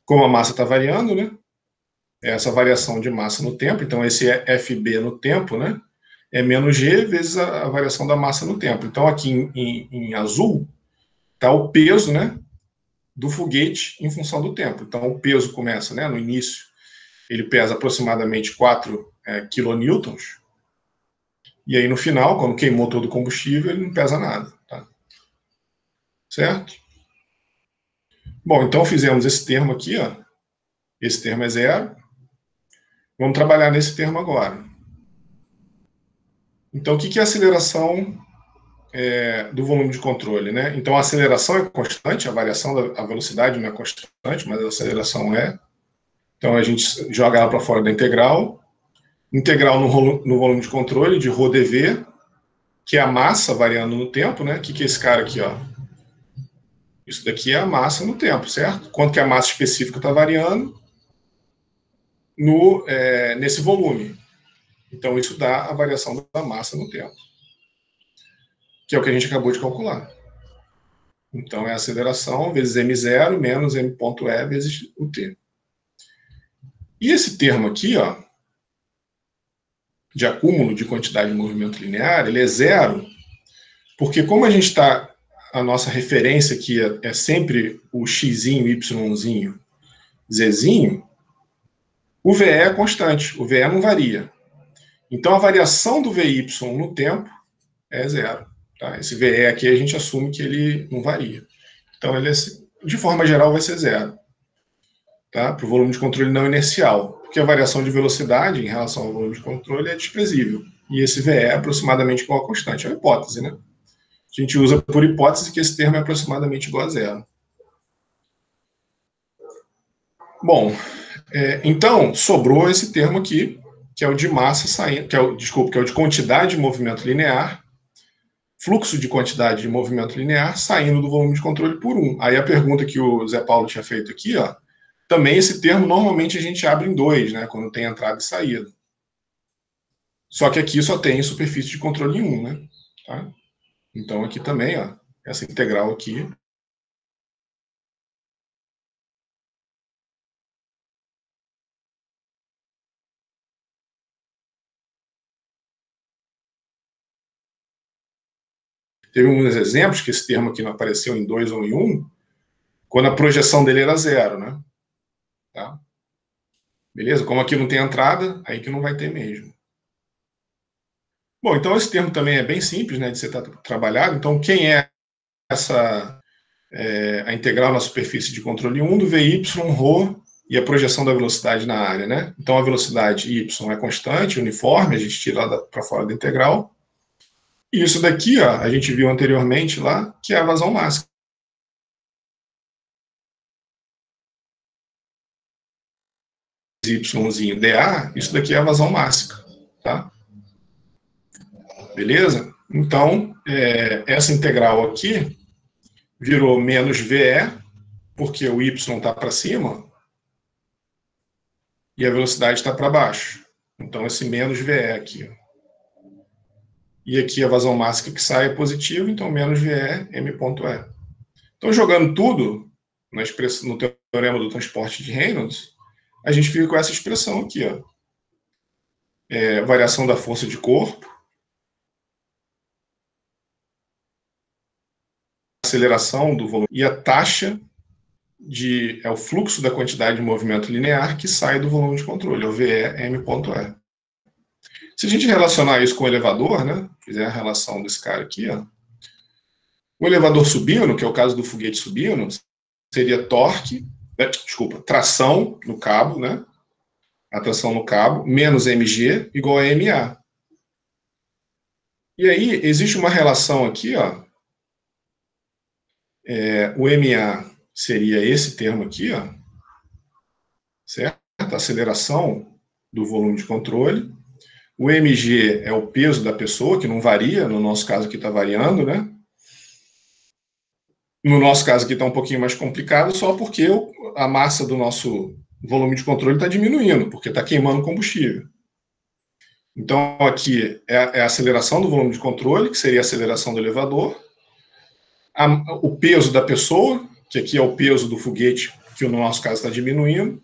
como a massa está variando, né? Essa variação de massa no tempo, então esse é FB no tempo, né? É menos G vezes a variação da massa no tempo. Então aqui em azul está o peso, né, do foguete em função do tempo. Então o peso começa, né, no início, ele pesa aproximadamente 4 quilonewtons, e aí no final, quando queimou todo o combustível, ele não pesa nada, tá? Certo? Bom, então fizemos esse termo aqui, ó. Esse termo é 0. Vamos trabalhar nesse termo agora. Então, o que é a aceleração do volume de controle, né? Então, a aceleração é constante, a variação da velocidade não é constante, mas a aceleração é. Então, a gente joga ela para fora da integral. Integral no volume de controle de ρdv, que é a massa variando no tempo, né? O que é esse cara aqui, ó? Isso daqui é a massa no tempo, certo? Quanto que a massa específica está variando nesse volume. Então, isso dá a variação da massa no tempo, que é o que a gente acabou de calcular. Então, é a aceleração vezes m0 menos m.e vezes o t. E esse termo aqui, ó, de acúmulo de quantidade de movimento linear, ele é zero, porque como a gente está, a nossa referência aqui é sempre o xzinho, yzinho, zzinho, o VE é constante, o VE não varia. Então, a variação do VY no tempo é zero. Tá? Esse VE aqui a gente assume que ele não varia. Então, ele de forma geral vai ser zero. Tá? Para o volume de controle não inercial. Porque a variação de velocidade em relação ao volume de controle é desprezível. E esse VE é aproximadamente igual a constante. É uma hipótese, né? A gente usa por hipótese que esse termo é aproximadamente igual a zero. Bom, então, sobrou esse termo aqui, que é o de massa saindo, que é o de quantidade de movimento linear, fluxo de quantidade de movimento linear saindo do volume de controle por 1. Aí a pergunta que o Zé Paulo tinha feito aqui, ó, também esse termo normalmente a gente abre em 2, né, quando tem entrada e saída. Só que aqui só tem superfície de controle em 1, né? Tá? Então aqui também, ó, essa integral aqui. Teve uns exemplos que esse termo aqui não apareceu em 2 ou em 1, quando a projeção dele era 0, né? Tá? Beleza? Como aqui não tem entrada, aí que não vai ter mesmo. Bom, então esse termo também é bem simples, né, de ser trabalhado. Então, quem é a integral na superfície de controle 1 do VY, ρ e a projeção da velocidade na área, né? Então, a velocidade y é constante, uniforme, a gente tira para fora da integral. E isso daqui, ó, a gente viu anteriormente lá, que é a vazão máxima. Yzinho dA, isso daqui é a vazão máxima, tá? Beleza? Então, essa integral aqui virou menos VE, porque o y está para cima e a velocidade está para baixo. Então, esse menos VE aqui. E aqui a vazão máxima que sai é positivo, então menos VE, m.e. Então, jogando tudo no teorema do transporte de Reynolds, a gente fica com essa expressão aqui, ó. Variação da força de corpo, aceleração do volume e a taxa é o fluxo da quantidade de movimento linear que sai do volume de controle, é o VE, m.e. Se a gente relacionar isso com o elevador, né, fizer a relação desse cara aqui, ó, o elevador subindo, que é o caso do foguete subindo, seria tração no cabo, né, a tração no cabo, menos mg igual a ma. E aí, existe uma relação aqui, ó, o ma seria esse termo aqui, ó, certo? A aceleração do volume de controle. O mg é o peso da pessoa, que não varia, no nosso caso aqui está variando, né? No nosso caso aqui está um pouquinho mais complicado, só porque a massa do nosso volume de controle está diminuindo, porque está queimando combustível. Então, aqui é a aceleração do volume de controle, que seria a aceleração do elevador. O peso da pessoa, que aqui é o peso do foguete, que no nosso caso está diminuindo.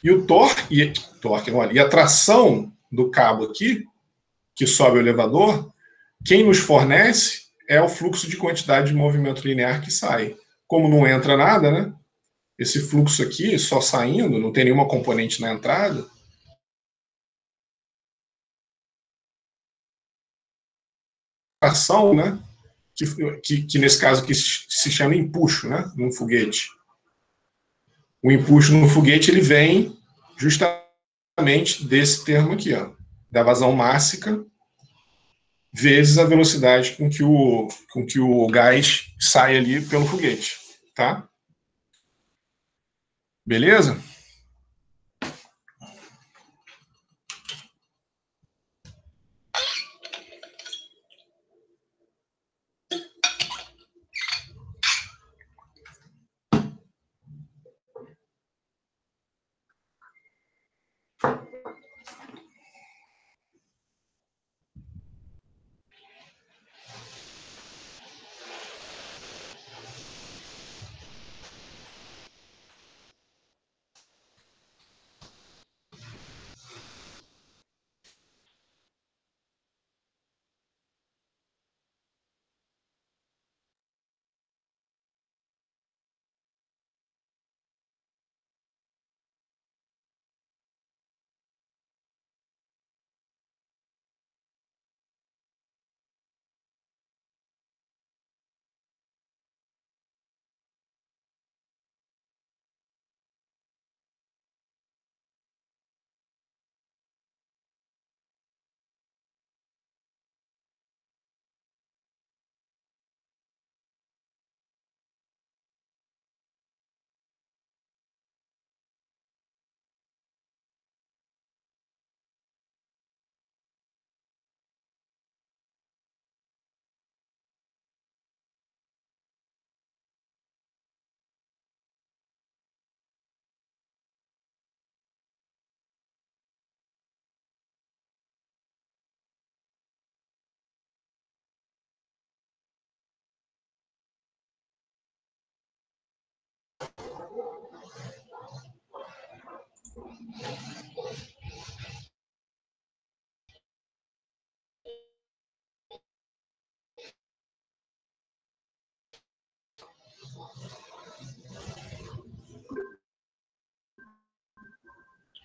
E o torque, e a tração do cabo aqui, que sobe o elevador, quem nos fornece é o fluxo de quantidade de movimento linear que sai. Como não entra nada, né? Esse fluxo aqui só saindo, não tem nenhuma componente na entrada. Ação, né? Que nesse caso aqui se chama empuxo, né? Num foguete. O empuxo no foguete ele vem justamente desse termo aqui, ó, da vazão máxima vezes a velocidade com que o gás sai ali pelo foguete, tá? Beleza?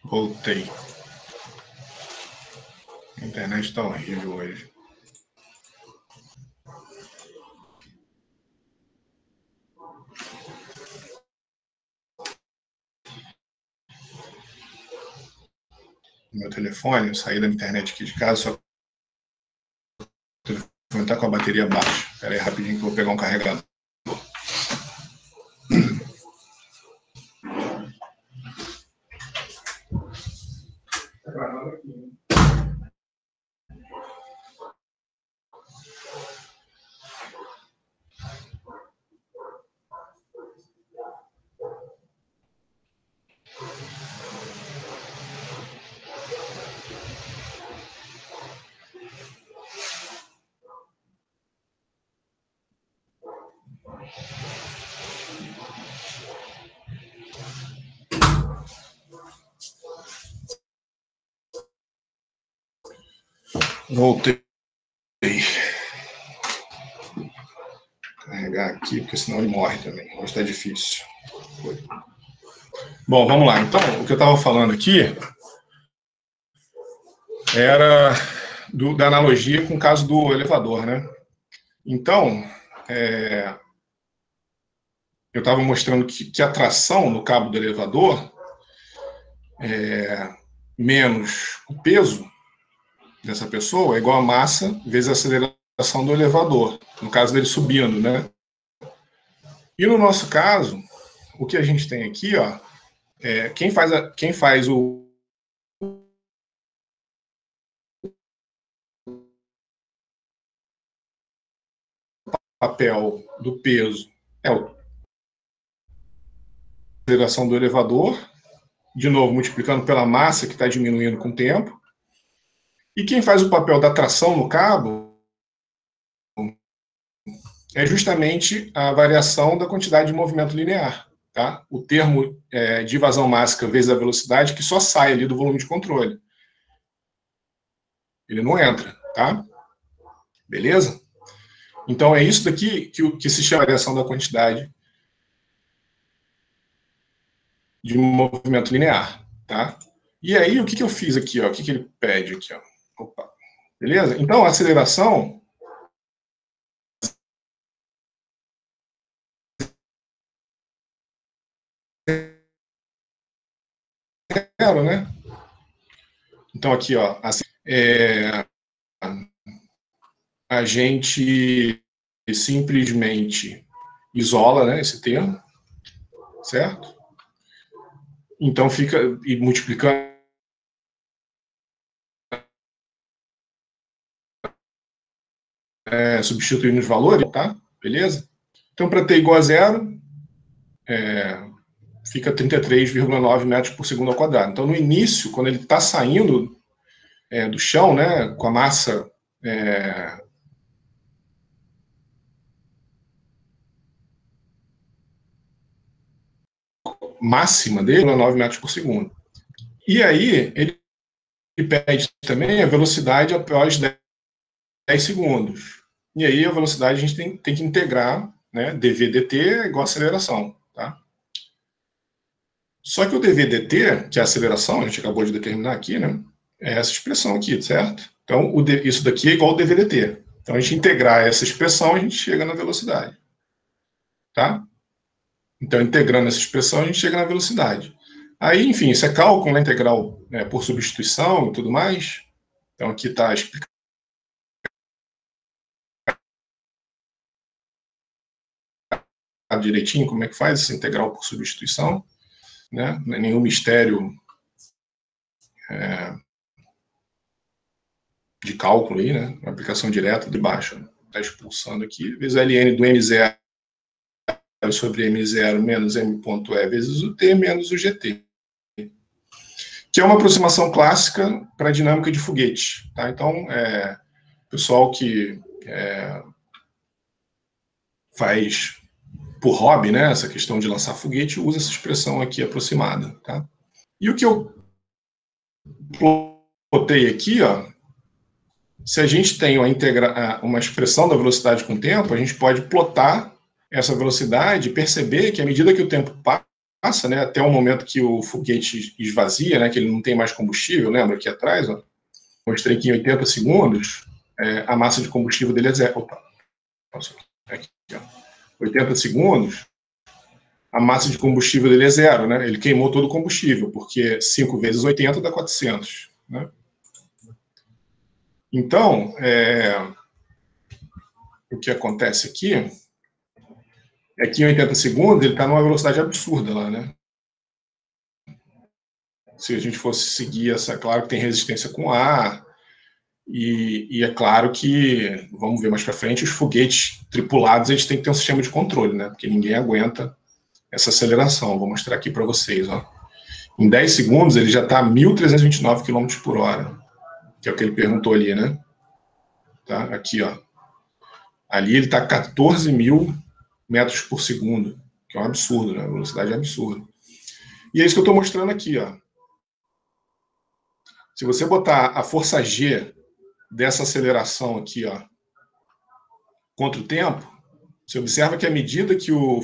Voltei. A internet está horrível hoje. Meu telefone, eu saí da internet aqui de casa, só que o telefone está com a bateria baixa. Espera aí rapidinho que eu vou pegar um carregador. Voltei. Carregar aqui, porque senão ele morre também. Hoje está difícil. Bom, vamos lá. Então, o que eu estava falando aqui era da analogia com o caso do elevador, né? Então, eu estava mostrando que a tração no cabo do elevador menos o peso dessa pessoa é igual a massa vezes a aceleração do elevador, no caso dele subindo, né? E no nosso caso, o que a gente tem aqui, ó, quem faz o papel do peso é a aceleração do elevador, de novo, multiplicando pela massa que está diminuindo com o tempo. E quem faz o papel da tração no cabo é justamente a variação da quantidade de movimento linear. Tá? O termo de vazão mássica vezes a velocidade que só sai ali do volume de controle. Ele não entra, tá? Beleza? Então é isso daqui que se chama variação da quantidade de movimento linear, tá? E aí o que eu fiz aqui, ó? O que ele pede aqui, ó? Opa. Beleza? Então a aceleração zero, né? Então aqui, ó, a gente simplesmente isola, né, esse termo, certo? Então fica, e multiplicando, substituindo os valores, tá? Beleza? Então, para t igual a zero, fica 33,9 metros por segundo ao quadrado. Então, no início, quando ele está saindo do chão, né, com a massa máxima dele, 9 metros por segundo. E aí, ele pede também a velocidade após 10 segundos. E aí, a velocidade a gente tem que integrar, né, dv/dt é igual a aceleração, tá? Só que o dv/dt, que é a aceleração, a gente acabou de determinar aqui, né, é essa expressão aqui, certo? Então, isso daqui é igual ao dv/dt. Então, a gente integrar essa expressão, a gente chega na velocidade, tá? Então, integrando essa expressão, a gente chega na velocidade. Aí, enfim, isso é cálculo, né, integral, né, por substituição e tudo mais. Então, aqui está explicado direitinho como é que faz essa integral por substituição, né? Não é nenhum mistério de cálculo aí, né? Uma aplicação direta de baixo. Está expulsando aqui, vezes ln do m0 sobre m0 menos m.e vezes o t menos o gt. Que é uma aproximação clássica para a dinâmica de foguete, tá? Então, pessoal que faz por hobby, né, essa questão de lançar foguete, usa essa expressão aqui aproximada, tá? E o que eu plotei aqui, ó, se a gente tem uma expressão da velocidade com o tempo, a gente pode plotar essa velocidade e perceber que à medida que o tempo passa, né, até o momento que o foguete esvazia, né, que ele não tem mais combustível, lembra aqui atrás, ó, mostrei que em 80 segundos a massa de combustível dele é zero. Opa, aqui, ó. 80 segundos, a massa de combustível dele é zero, né? Ele queimou todo o combustível, porque 5 vezes 80 dá 400, né? Então, o que acontece aqui é que em 80 segundos ele está numa velocidade absurda lá, né? Se a gente fosse seguir essa, claro que tem resistência com ar, e é claro que, vamos ver mais para frente, os foguetes tripulados eles têm que ter um sistema de controle, né? Porque ninguém aguenta essa aceleração. Vou mostrar aqui para vocês, ó. Em 10 segundos ele já está a 1.329 km por hora, que é o que ele perguntou ali, né? Tá? Aqui, ó. Ali ele está a 14.000 metros por segundo, que é um absurdo, né? A velocidade é absurda. E é isso que eu estou mostrando aqui, ó. Se você botar a força G dessa aceleração aqui, ó, contra o tempo, você observa que à medida que o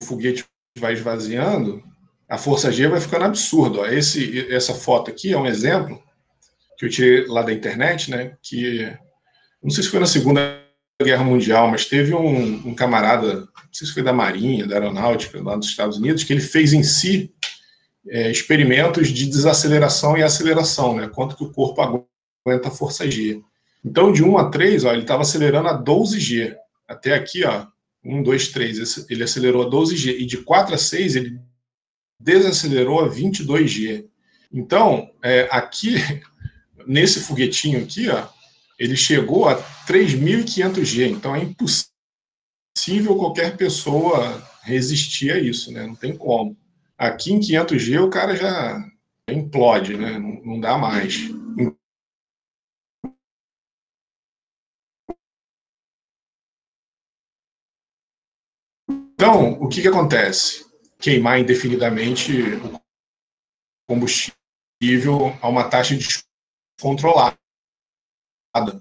foguete vai esvaziando, a força G vai ficando absurda. Ó. Essa foto aqui é um exemplo que eu tirei lá da internet, né? Que não sei se foi na Segunda Guerra Mundial, mas teve um camarada, não sei se foi da Marinha, da Aeronáutica, lá dos Estados Unidos, que ele fez em si experimentos de desaceleração e aceleração, né? Quanto que o corpo aguenta a força G. Então, de 1 a 3, ó, ele estava acelerando a 12G. Até aqui, ó, 1, 2, 3, ele acelerou a 12G. E de 4 a 6, ele desacelerou a 22G. Então, aqui, nesse foguetinho aqui, ó, ele chegou a 3.500G. Então, é impossível qualquer pessoa resistir a isso, né? Não tem como. Aqui em 500G, o cara já implode, né? Não dá mais. Então, o que acontece? Queimar indefinidamente o combustível a uma taxa descontrolada,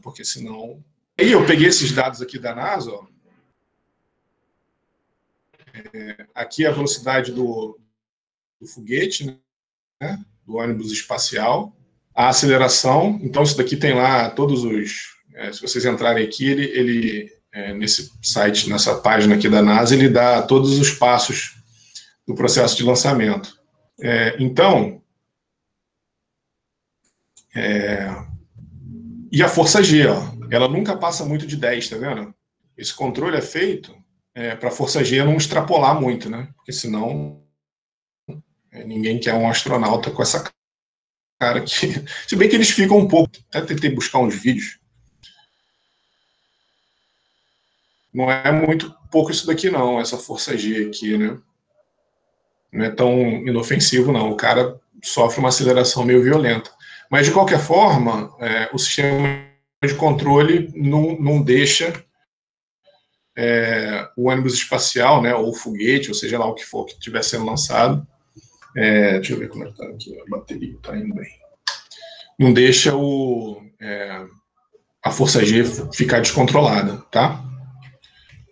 porque senão... Aí eu peguei esses dados aqui da NASA, ó. Aqui é a velocidade do foguete, né? Do ônibus espacial, a aceleração, então isso daqui tem lá todos os... se vocês entrarem aqui, ele nesse site, nessa página aqui da NASA, ele dá todos os passos do processo de lançamento. Então, e a força G, ó. ela nunca passa muito de 10, tá vendo? Esse controle é feito para a força G não extrapolar muito, né? Porque senão ninguém quer um astronauta com essa cara aqui. Se bem que eles ficam um pouco. Até tentei buscar uns vídeos. Não é muito pouco isso daqui, não, essa força G aqui, né? Não é tão inofensivo, não. O cara sofre uma aceleração meio violenta. Mas, de qualquer forma, o sistema de controle não deixa o ônibus espacial, né, ou o foguete, ou seja lá o que for que estiver sendo lançado. Deixa eu ver como é que está aqui. A bateria está indo bem. Não deixa a força G ficar descontrolada, tá?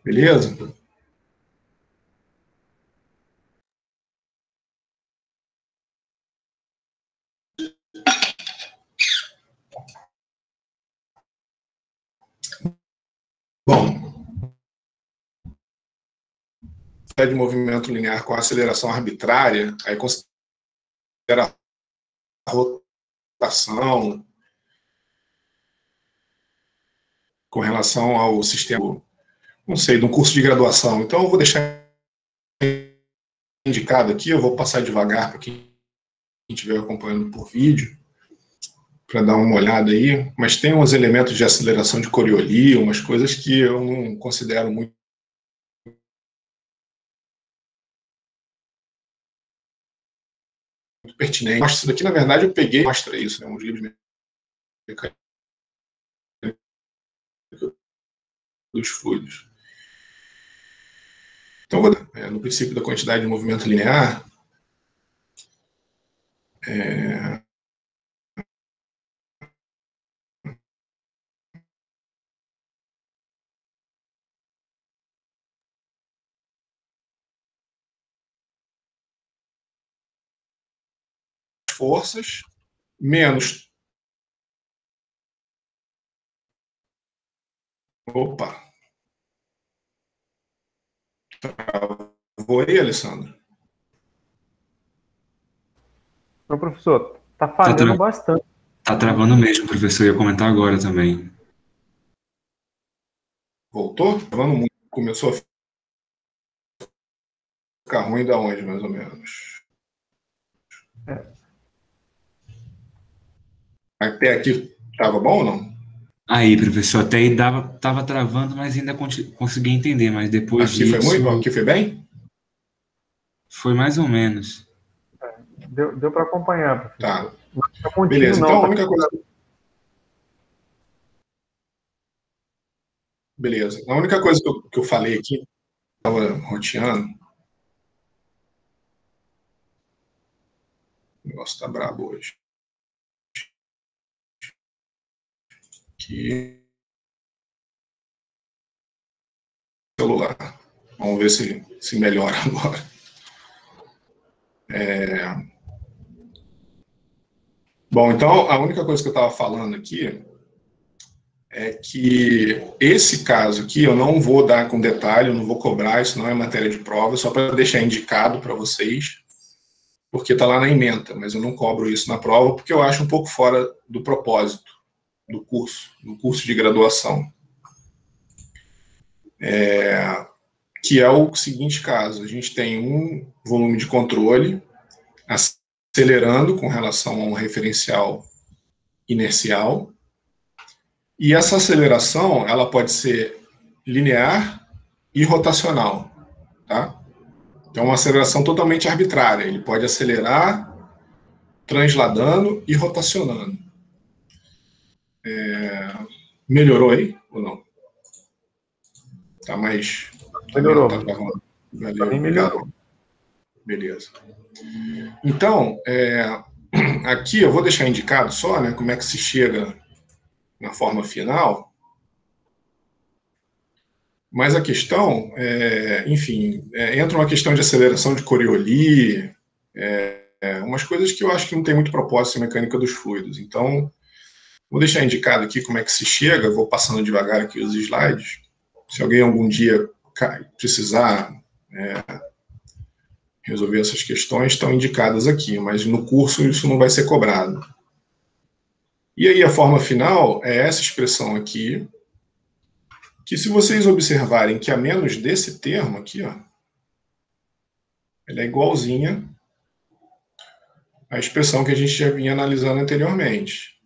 Beleza? Bom, de movimento linear com aceleração arbitrária, aí considera a rotação com relação ao sistema, não sei, de um curso de graduação. Então, eu vou deixar indicado aqui, eu vou passar devagar para quem estiver acompanhando por vídeo, para dar uma olhada aí, mas tem uns elementos de aceleração de Coriolis, umas coisas que eu não considero muito pertinentes. Isso daqui, na verdade, eu peguei, mostra isso, né, uns livros mecânicos dos fluidos. Então, no princípio da quantidade de movimento linear, forças menos. Opa! Travou aí, Alessandro? Então, professor, tá falhando bastante. Tá travando mesmo, professor. Eu ia comentar agora também. Voltou? Travando muito. Começou a ficar ruim da onde, mais ou menos? Até aqui estava bom ou não? Aí, professor, até aí tava travando, mas ainda consegui entender. Mas depois Aqui foi muito? disso, Aqui foi bem? foi mais ou menos. Deu para acompanhar, Tá. professor. Não tá contínuo, Beleza. Então, não. a única coisa. Beleza. A única coisa que eu falei aqui, estava roteando. O negócio tá brabo hoje. Aqui. Celular. Vamos ver se melhora agora. Bom, então, a única coisa que eu estava falando aqui é que esse caso aqui eu não vou dar com detalhe, eu não vou cobrar, isso não é matéria de prova, só para deixar indicado para vocês, porque está lá na ementa, mas eu não cobro isso na prova, porque eu acho um pouco fora do propósito do curso de graduação. Que é o seguinte caso, a gente tem um volume de controle acelerando com relação a um referencial inercial, e essa aceleração ela pode ser linear e rotacional, tá? Então, é uma aceleração totalmente arbitrária. Ele pode acelerar, transladando e rotacionando. Melhorou aí ou não? Tá mais... Melhorou. Tá gravando. Valeu, Para mim melhorou. Beleza. Então, aqui eu vou deixar indicado só, né, como é que se chega na forma final. Mas a questão, enfim, entra uma questão de aceleração de Coriolis, umas coisas que eu acho que não tem muito propósito em mecânica dos fluidos. Então, vou deixar indicado aqui como é que se chega, vou passando devagar aqui os slides. Se alguém algum dia precisar resolver essas questões, estão indicadas aqui, mas no curso isso não vai ser cobrado. E aí a forma final é essa expressão aqui, que se vocês observarem que a menos desse termo aqui, ó, ela é igualzinha à expressão que a gente já vinha analisando anteriormente,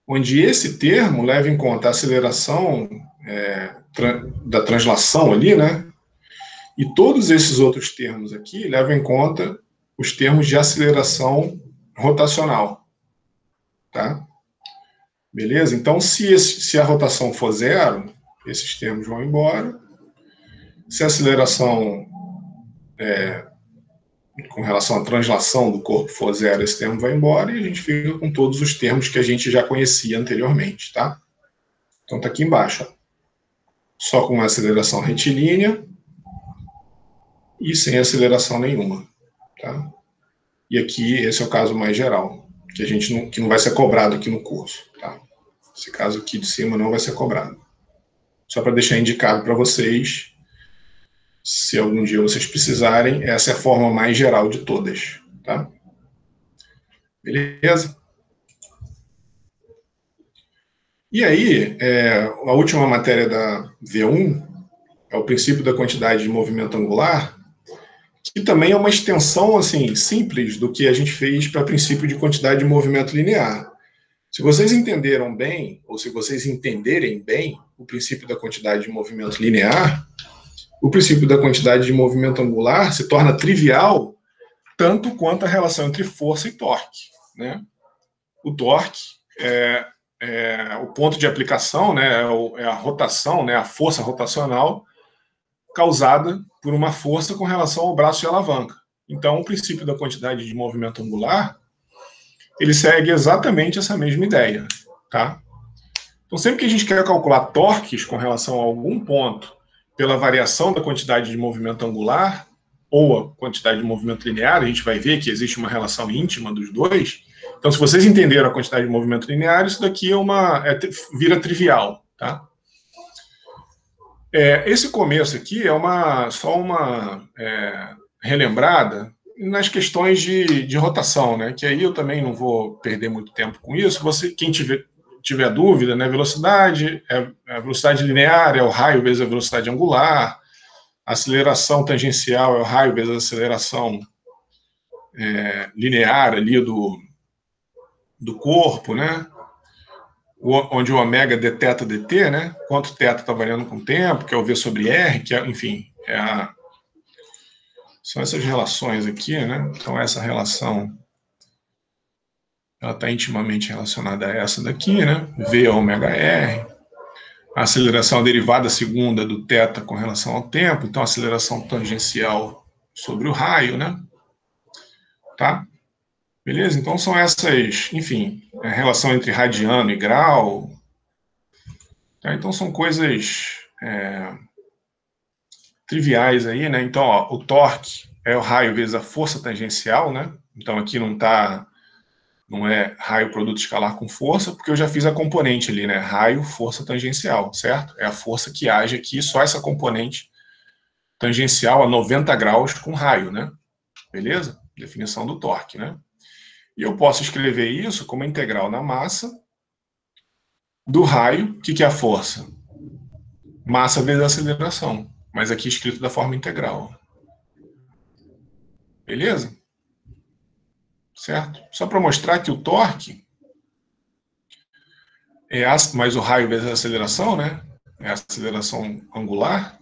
onde esse termo leva em conta a aceleração da translação ali, né? E todos esses outros termos aqui levam em conta os termos de aceleração rotacional, tá? Beleza? Então, se a rotação for zero, esses termos vão embora. Se a aceleração com relação à translação do corpo for zero, esse termo vai embora e a gente fica com todos os termos que a gente já conhecia anteriormente, tá? Então tá aqui embaixo, ó. Só com uma aceleração retilínea e sem aceleração nenhuma, tá? E aqui esse é o caso mais geral, que não vai ser cobrado aqui no curso, tá? Esse caso aqui de cima não vai ser cobrado. Só para deixar indicado para vocês, se algum dia vocês precisarem, essa é a forma mais geral de todas, tá? Beleza? E aí, a última matéria da V1 é o princípio da quantidade de movimento angular, que também é uma extensão assim simples do que a gente fez para o princípio de quantidade de movimento linear. Se vocês entenderam bem, ou se vocês entenderem bem o princípio da quantidade de movimento linear, o princípio da quantidade de movimento angular se torna trivial tanto quanto a relação entre força e torque, né? O torque é o ponto de aplicação, né? É a rotação, né? A força rotacional causada por uma força com relação ao braço de alavanca. Então, o princípio da quantidade de movimento angular, ele segue exatamente essa mesma ideia, tá? Então, sempre que a gente quer calcular torques com relação a algum ponto pela variação da quantidade de movimento angular ou a quantidade de movimento linear, a gente vai ver que existe uma relação íntima dos dois. Então, se vocês entenderam a quantidade de movimento linear, isso daqui vira trivial, tá? Esse começo aqui é só uma relembrada nas questões de rotação, né? Que aí eu também não vou perder muito tempo com isso. Quem tiver dúvida, né? Velocidade, a velocidade linear é o raio vezes a velocidade angular, a aceleração tangencial é o raio vezes a aceleração linear ali do corpo, né? Onde o ômega deteta dt, né? Quanto θ está variando com o tempo, que é o V sobre R, que é, enfim, são essas relações aqui, né? Então, essa relação, ela está intimamente relacionada a essa daqui, né? V ômega R. A aceleração derivada segunda do θ com relação ao tempo, então, a aceleração tangencial sobre o raio, né? Tá? Beleza? Então, são essas, enfim, a relação entre radiano e grau. Tá? Então, são coisas triviais aí, né? Então, ó, o torque é o raio vezes a força tangencial, né? Então, aqui não é raio produto escalar com força, porque eu já fiz a componente ali, né? Raio, força tangencial, certo? É a força que age aqui, só essa componente tangencial a 90 graus com raio, né? Beleza? Definição do torque, né? E eu posso escrever isso como integral na massa do raio. O que é a força? Massa vezes aceleração. Mas aqui escrito da forma integral. Beleza? Certo? Só para mostrar que o torque mais o raio vezes a aceleração, né? É a aceleração angular.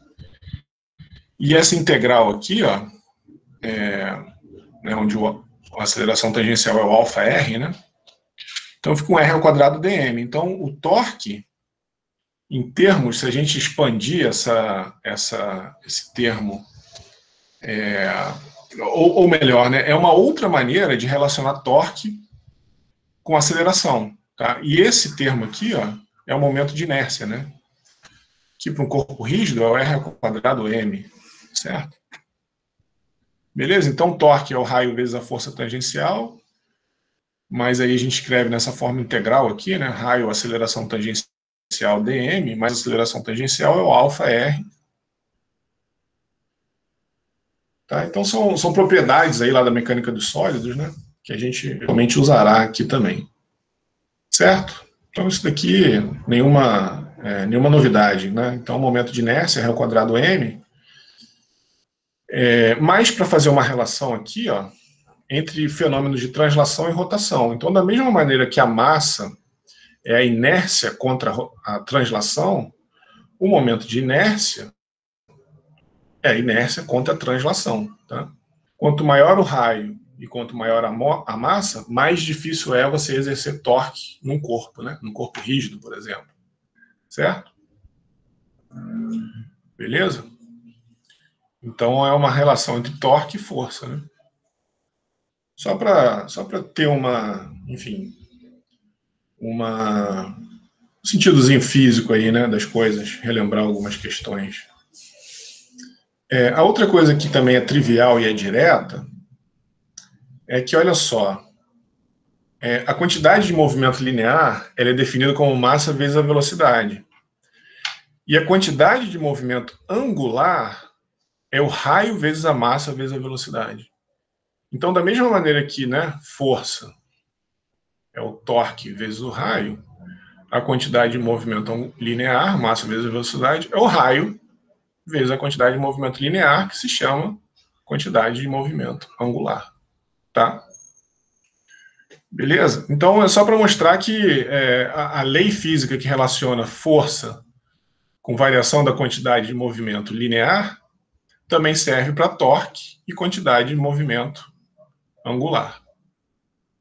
E essa integral aqui, ó, onde a aceleração tangencial é o alfa R, né? Então fica um R ao quadrado dm. Então o torque, em termos, se a gente expandir esse termo, ou melhor, né, é uma outra maneira de relacionar torque com aceleração. Tá? E esse termo aqui, ó, é o momento de inércia, né? Que para um corpo rígido é o R ao quadrado m, certo? Beleza? Então torque é o raio vezes a força tangencial, mas aí a gente escreve nessa forma integral aqui, né? Raio, aceleração tangencial dm, mais aceleração tangencial é o alfa R. Tá? Então são propriedades aí lá da mecânica dos sólidos, né? Que a gente realmente usará aqui também. Certo? Então, isso daqui, nenhuma novidade, né? Então, momento de inércia, rho quadrado m. Mas, para fazer uma relação aqui, ó, entre fenômenos de translação e rotação. Então, da mesma maneira que a massa é a inércia contra a translação, o momento de inércia é a inércia contra a translação. Tá? Quanto maior o raio e quanto maior a massa, mais difícil é você exercer torque num corpo, né? Num corpo rígido, por exemplo. Certo? Beleza? Então é uma relação entre torque e força. Né? Só para ter enfim, um sentidozinho físico aí, né, das coisas, relembrar algumas questões. A outra coisa que também é trivial e é direta é que, olha só, a quantidade de movimento linear ela é definida como massa vezes a velocidade. E a quantidade de movimento angular é o raio vezes a massa vezes a velocidade. Então, da mesma maneira que, né, força é o torque vezes o raio, a quantidade de movimento linear, massa vezes a velocidade, é o raio vezes a quantidade de movimento linear, que se chama quantidade de movimento angular. Tá? Beleza? Então, é só para mostrar que a lei física que relaciona força com variação da quantidade de movimento linear também serve para torque e quantidade de movimento angular.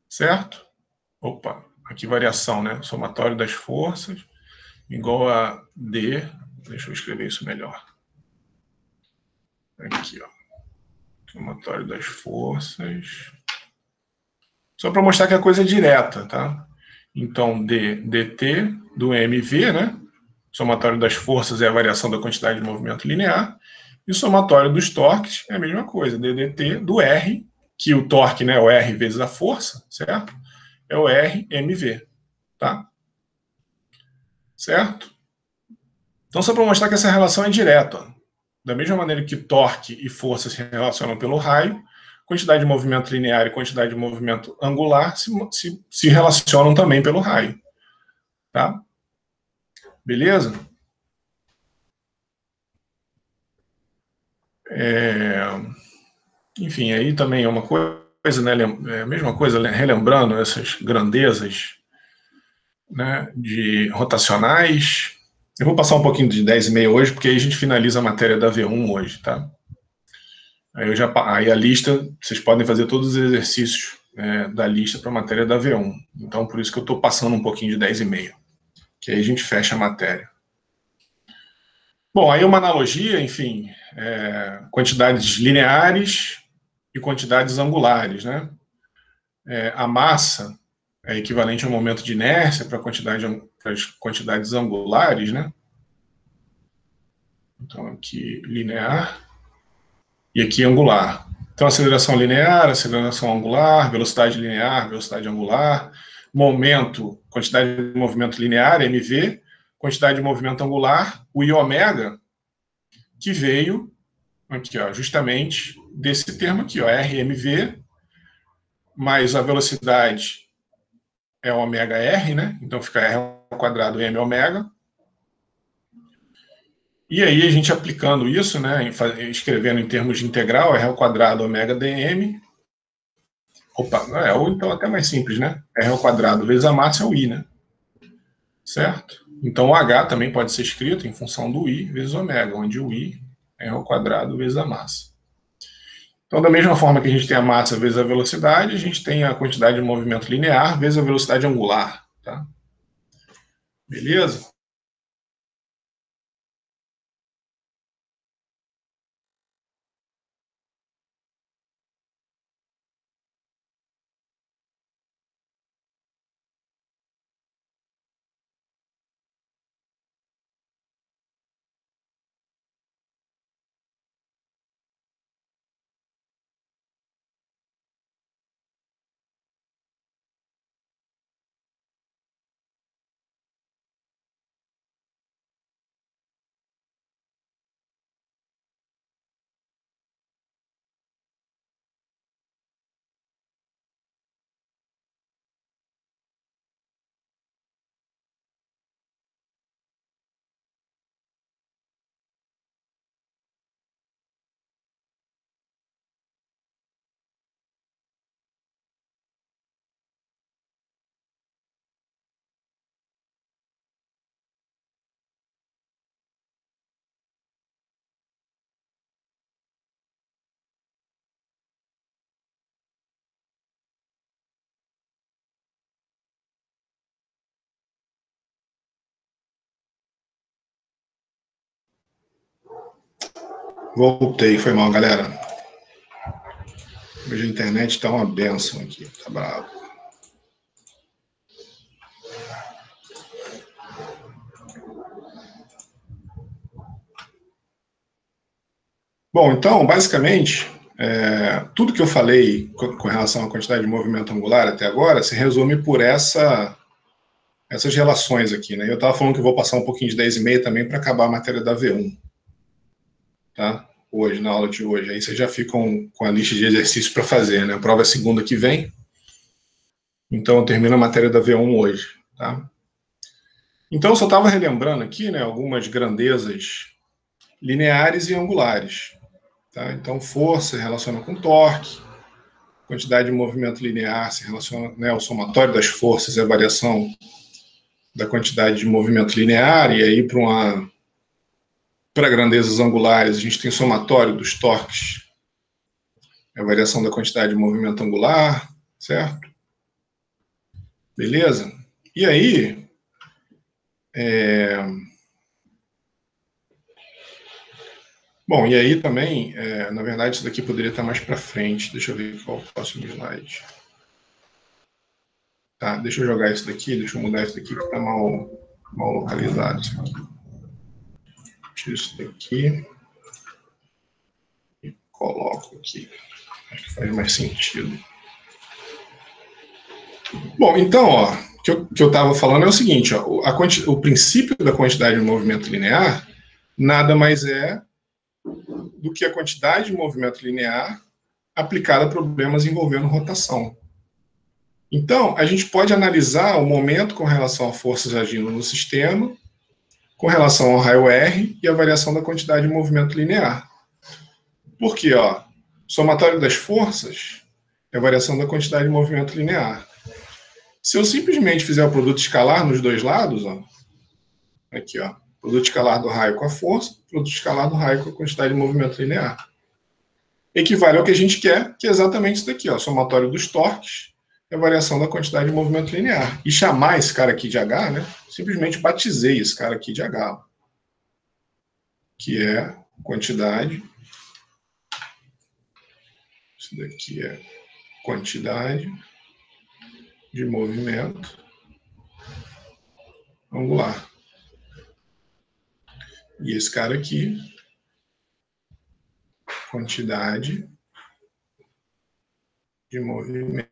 Certo? Opa, aqui variação, né? Somatório das forças igual a D. Deixa eu escrever isso melhor. Aqui, ó. Somatório das forças. Só para mostrar que a coisa é direta, tá? Então, dt do mv, né? Somatório das forças é a variação da quantidade de movimento linear. E o somatório dos torques é a mesma coisa, ddt do r, que o torque, né, é o r vezes a força, certo? É o rmv, tá? Certo? Então, só para mostrar que essa relação é direta. Ó. Da mesma maneira que torque e força se relacionam pelo raio, quantidade de movimento linear e quantidade de movimento angular se relacionam também pelo raio. Tá? Beleza? Enfim, aí também é uma coisa, né? É a mesma coisa, né, relembrando essas grandezas, né, de rotacionais. Eu vou passar um pouquinho de 10,5 hoje, porque aí a gente finaliza a matéria da V1 hoje, tá? Aí a lista, vocês podem fazer todos os exercícios da lista para a matéria da V1. Então, por isso que eu estou passando um pouquinho de 10,5, que aí a gente fecha a matéria. Bom, aí uma analogia, enfim, quantidades lineares e quantidades angulares, né? A massa é equivalente ao momento de inércia para as quantidades angulares, né? Então, aqui linear e aqui angular. Então, aceleração linear, aceleração angular, velocidade linear, velocidade angular, momento, quantidade de movimento linear, mv, quantidade de movimento angular, o i ômega, que veio aqui, ó, justamente desse termo aqui, ó, rmv, mais a velocidade é ômega r, né? Então fica r ao quadrado m ômega. E aí a gente aplicando isso, né, escrevendo em termos de integral, r ao quadrado ômega dm. Opa, ou então até mais simples, né? R ao quadrado vezes a massa é o i, né? Certo? Então o h também pode ser escrito em função do i vezes ômega, onde o i é r ao quadrado vezes a massa. Então, da mesma forma que a gente tem a massa vezes a velocidade, a gente tem a quantidade de movimento linear vezes a velocidade angular, tá? Beleza? Voltei, foi mal, galera. Hoje a internet está uma benção aqui, tá bravo. Bom, então, basicamente, tudo que eu falei com relação à quantidade de movimento angular até agora se resume por essas relações aqui, né? Eu estava falando que eu vou passar um pouquinho de 10,5 também para acabar a matéria da V1, tá? Hoje, na aula de hoje. Aí vocês já ficam com a lista de exercícios para fazer, né? A prova é segunda que vem, então eu termino a matéria da V1 hoje, tá? Então, eu só estava relembrando aqui, né, algumas grandezas lineares e angulares. Tá? Então, força se relaciona com torque, quantidade de movimento linear se relaciona, né, o somatório das forças é a variação da quantidade de movimento linear, e aí para grandezas angulares a gente tem o somatório dos torques, é a variação da quantidade de movimento angular, certo? Beleza? E aí, bom, e aí também, na verdade, isso daqui poderia estar mais para frente. Deixa eu ver qual é o próximo slide. Tá, deixa eu jogar isso daqui, deixa eu mudar isso daqui que está mal localizado. Isso aqui. Tiro isso daqui e coloco aqui. Acho que faz mais sentido. Bom, então, ó, o que eu estava falando é o seguinte, ó, o princípio da quantidade de movimento linear nada mais é do que a quantidade de movimento linear aplicada a problemas envolvendo rotação. Então, a gente pode analisar o momento com relação a forças agindo no sistema, com relação ao raio R e a variação da quantidade de movimento linear. Por quê? Ó, somatório das forças é a variação da quantidade de movimento linear. Se eu simplesmente fizer o produto escalar nos dois lados, ó, aqui, ó, produto escalar do raio com a força, produto escalar do raio com a quantidade de movimento linear. Equivale ao que a gente quer, que é exatamente isso daqui, ó, somatório dos torques é a variação da quantidade de movimento linear. E chamar esse cara aqui de H, né, simplesmente batizei esse cara aqui de H, que é quantidade, isso daqui é quantidade de movimento angular. E esse cara aqui, quantidade de movimento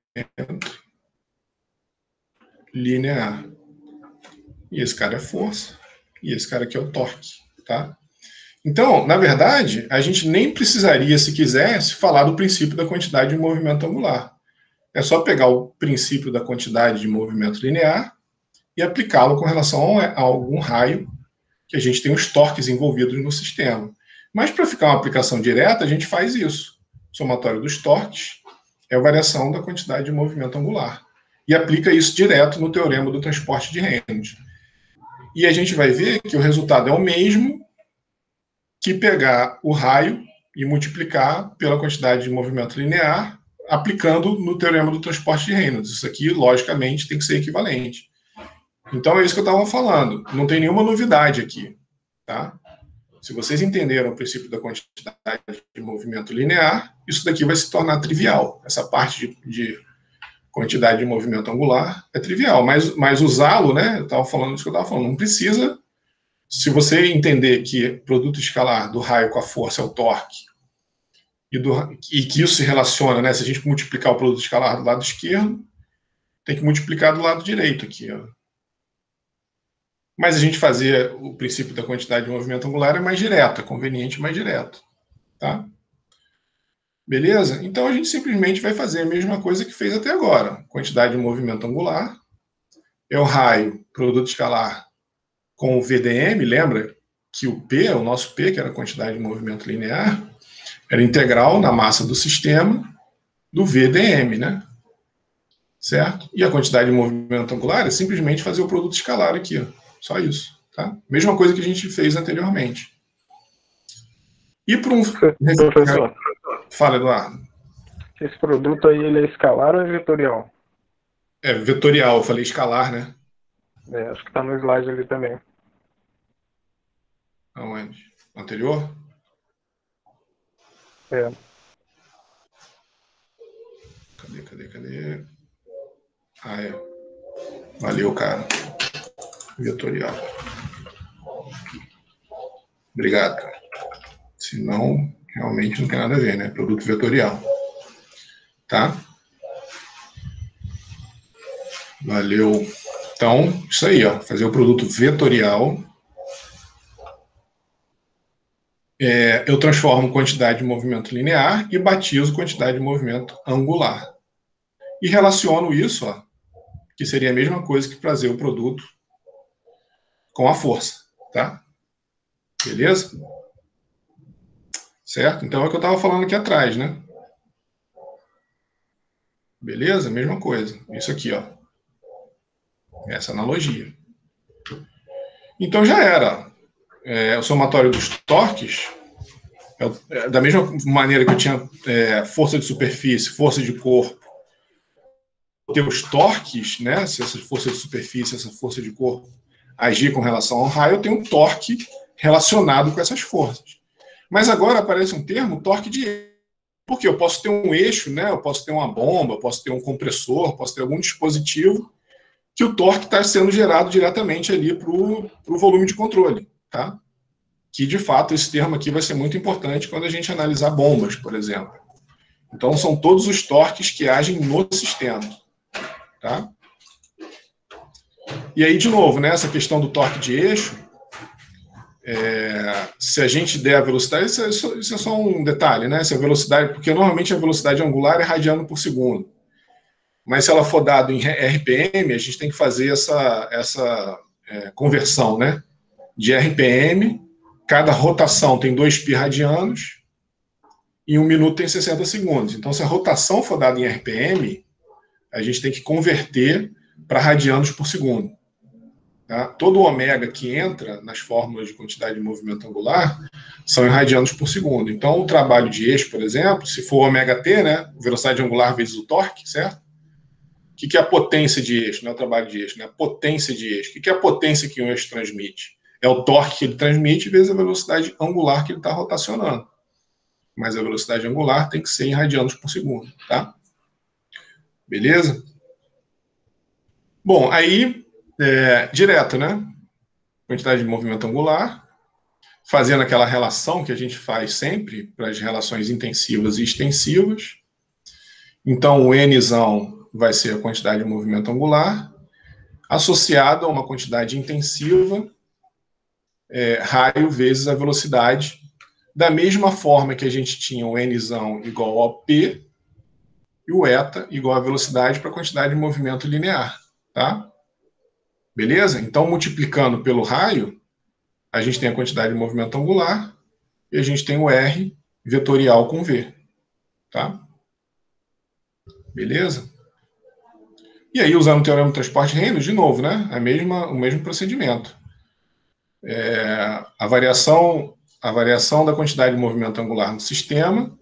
linear. E esse cara é força, e esse cara aqui é o torque, tá? Então, na verdade, a gente nem precisaria, se quisesse, falar do princípio da quantidade de movimento angular. É só pegar o princípio da quantidade de movimento linear e aplicá-lo com relação a algum raio, que a gente tem os torques envolvidos no sistema. Mas para ficar uma aplicação direta, a gente faz isso. O somatório dos torques é a variação da quantidade de movimento angular. E aplica isso direto no teorema do transporte de Reynolds. E a gente vai ver que o resultado é o mesmo que pegar o raio e multiplicar pela quantidade de movimento linear, aplicando no teorema do transporte de Reynolds. Isso aqui, logicamente, tem que ser equivalente. Então, é isso que eu estava falando. Não tem nenhuma novidade aqui. Tá? Se vocês entenderam o princípio da quantidade de movimento linear, isso daqui vai se tornar trivial. Essa parte de quantidade de movimento angular é trivial, mas usá-lo, né? Eu estava falando isso que eu estava falando, não precisa. Se você entender que produto escalar do raio com a força é o torque, e que isso se relaciona, né? Se a gente multiplicar o produto escalar do lado esquerdo, tem que multiplicar do lado direito aqui, ó. Mas a gente fazer o princípio da quantidade de movimento angular é mais direto, é conveniente, mais direto. Tá? Beleza? Então a gente simplesmente vai fazer a mesma coisa que fez até agora. Quantidade de movimento angular é o raio, produto escalar com o VDM, lembra que o P, o nosso P, que era a quantidade de movimento linear, era integral na massa do sistema do VDM, né? Certo? E a quantidade de movimento angular é simplesmente fazer o produto escalar aqui, ó. Só isso, tá? Mesma coisa que a gente fez anteriormente. E para um... Professor, Fala, Eduardo. esse produto aí, ele é escalar ou é vetorial? É vetorial, eu falei escalar, né? Acho que está no slide ali também. Aonde? Anterior? É. Cadê? Ah, é. Valeu, cara. Vetorial. Obrigado, cara. Senão, realmente não tem nada a ver, né? Produto vetorial. Tá? Valeu. Então, isso aí, ó. Fazer o produto vetorial. Eu transformo quantidade de movimento linear e batizo quantidade de movimento angular. E relaciono isso, ó, que seria a mesma coisa que fazer o produto com a força, tá? Beleza? Certo? Então é o que eu estava falando aqui atrás, né? Beleza? Mesma coisa. Isso aqui, ó. Essa analogia. Então já era. O somatório dos torques, da mesma maneira que eu tinha força de superfície, força de corpo, ter os torques, né? Se essa força de superfície, essa força de corpo agir com relação ao raio, eu tenho um torque relacionado com essas forças. Mas agora aparece um termo, torque de eixo. Porque eu posso ter um eixo, né? Eu posso ter uma bomba, eu posso ter um compressor, posso ter algum dispositivo que o torque está sendo gerado diretamente ali para o volume de controle, tá? Que, de fato, esse termo aqui vai ser muito importante quando a gente analisar bombas, por exemplo. Então, são todos os torques que agem no sistema, tá? E aí, de novo, né, essa questão do torque de eixo, se a gente der a velocidade, isso é só um detalhe, né? Se a velocidade, porque normalmente a velocidade angular é radiano por segundo. Mas se ela for dado em RPM, a gente tem que fazer essa conversão, né? De RPM, cada rotação tem 2 π radianos, e 1 minuto tem 60 segundos. Então, se a rotação for dada em RPM, a gente tem que converter para radianos por segundo. Tá? Todo o ômega que entra nas fórmulas de quantidade de movimento angular são em radianos por segundo. Então, o trabalho de eixo, por exemplo, se for ômega t, né? Velocidade angular vezes o torque, certo? O que é a potência de eixo? Não é o trabalho de eixo, né? A potência de eixo. O que é a potência que um eixo transmite? É o torque que ele transmite vezes a velocidade angular que ele está rotacionando. Mas a velocidade angular tem que ser em radianos por segundo, tá? Beleza? Bom, aí, direto, né? Quantidade de movimento angular, fazendo aquela relação que a gente faz sempre para as relações intensivas e extensivas. Então, o Nzão vai ser a quantidade de movimento angular, associado a uma quantidade intensiva, raio vezes a velocidade, da mesma forma que a gente tinha o Nzão igual ao P e o eta igual à velocidade para a quantidade de movimento linear, tá? Beleza? Então, multiplicando pelo raio, a gente tem a quantidade de movimento angular e a gente tem o R vetorial com V, tá? Beleza? E aí, usando o teorema do transporte Reynolds, de novo, né? O mesmo procedimento. A variação da quantidade de movimento angular no sistema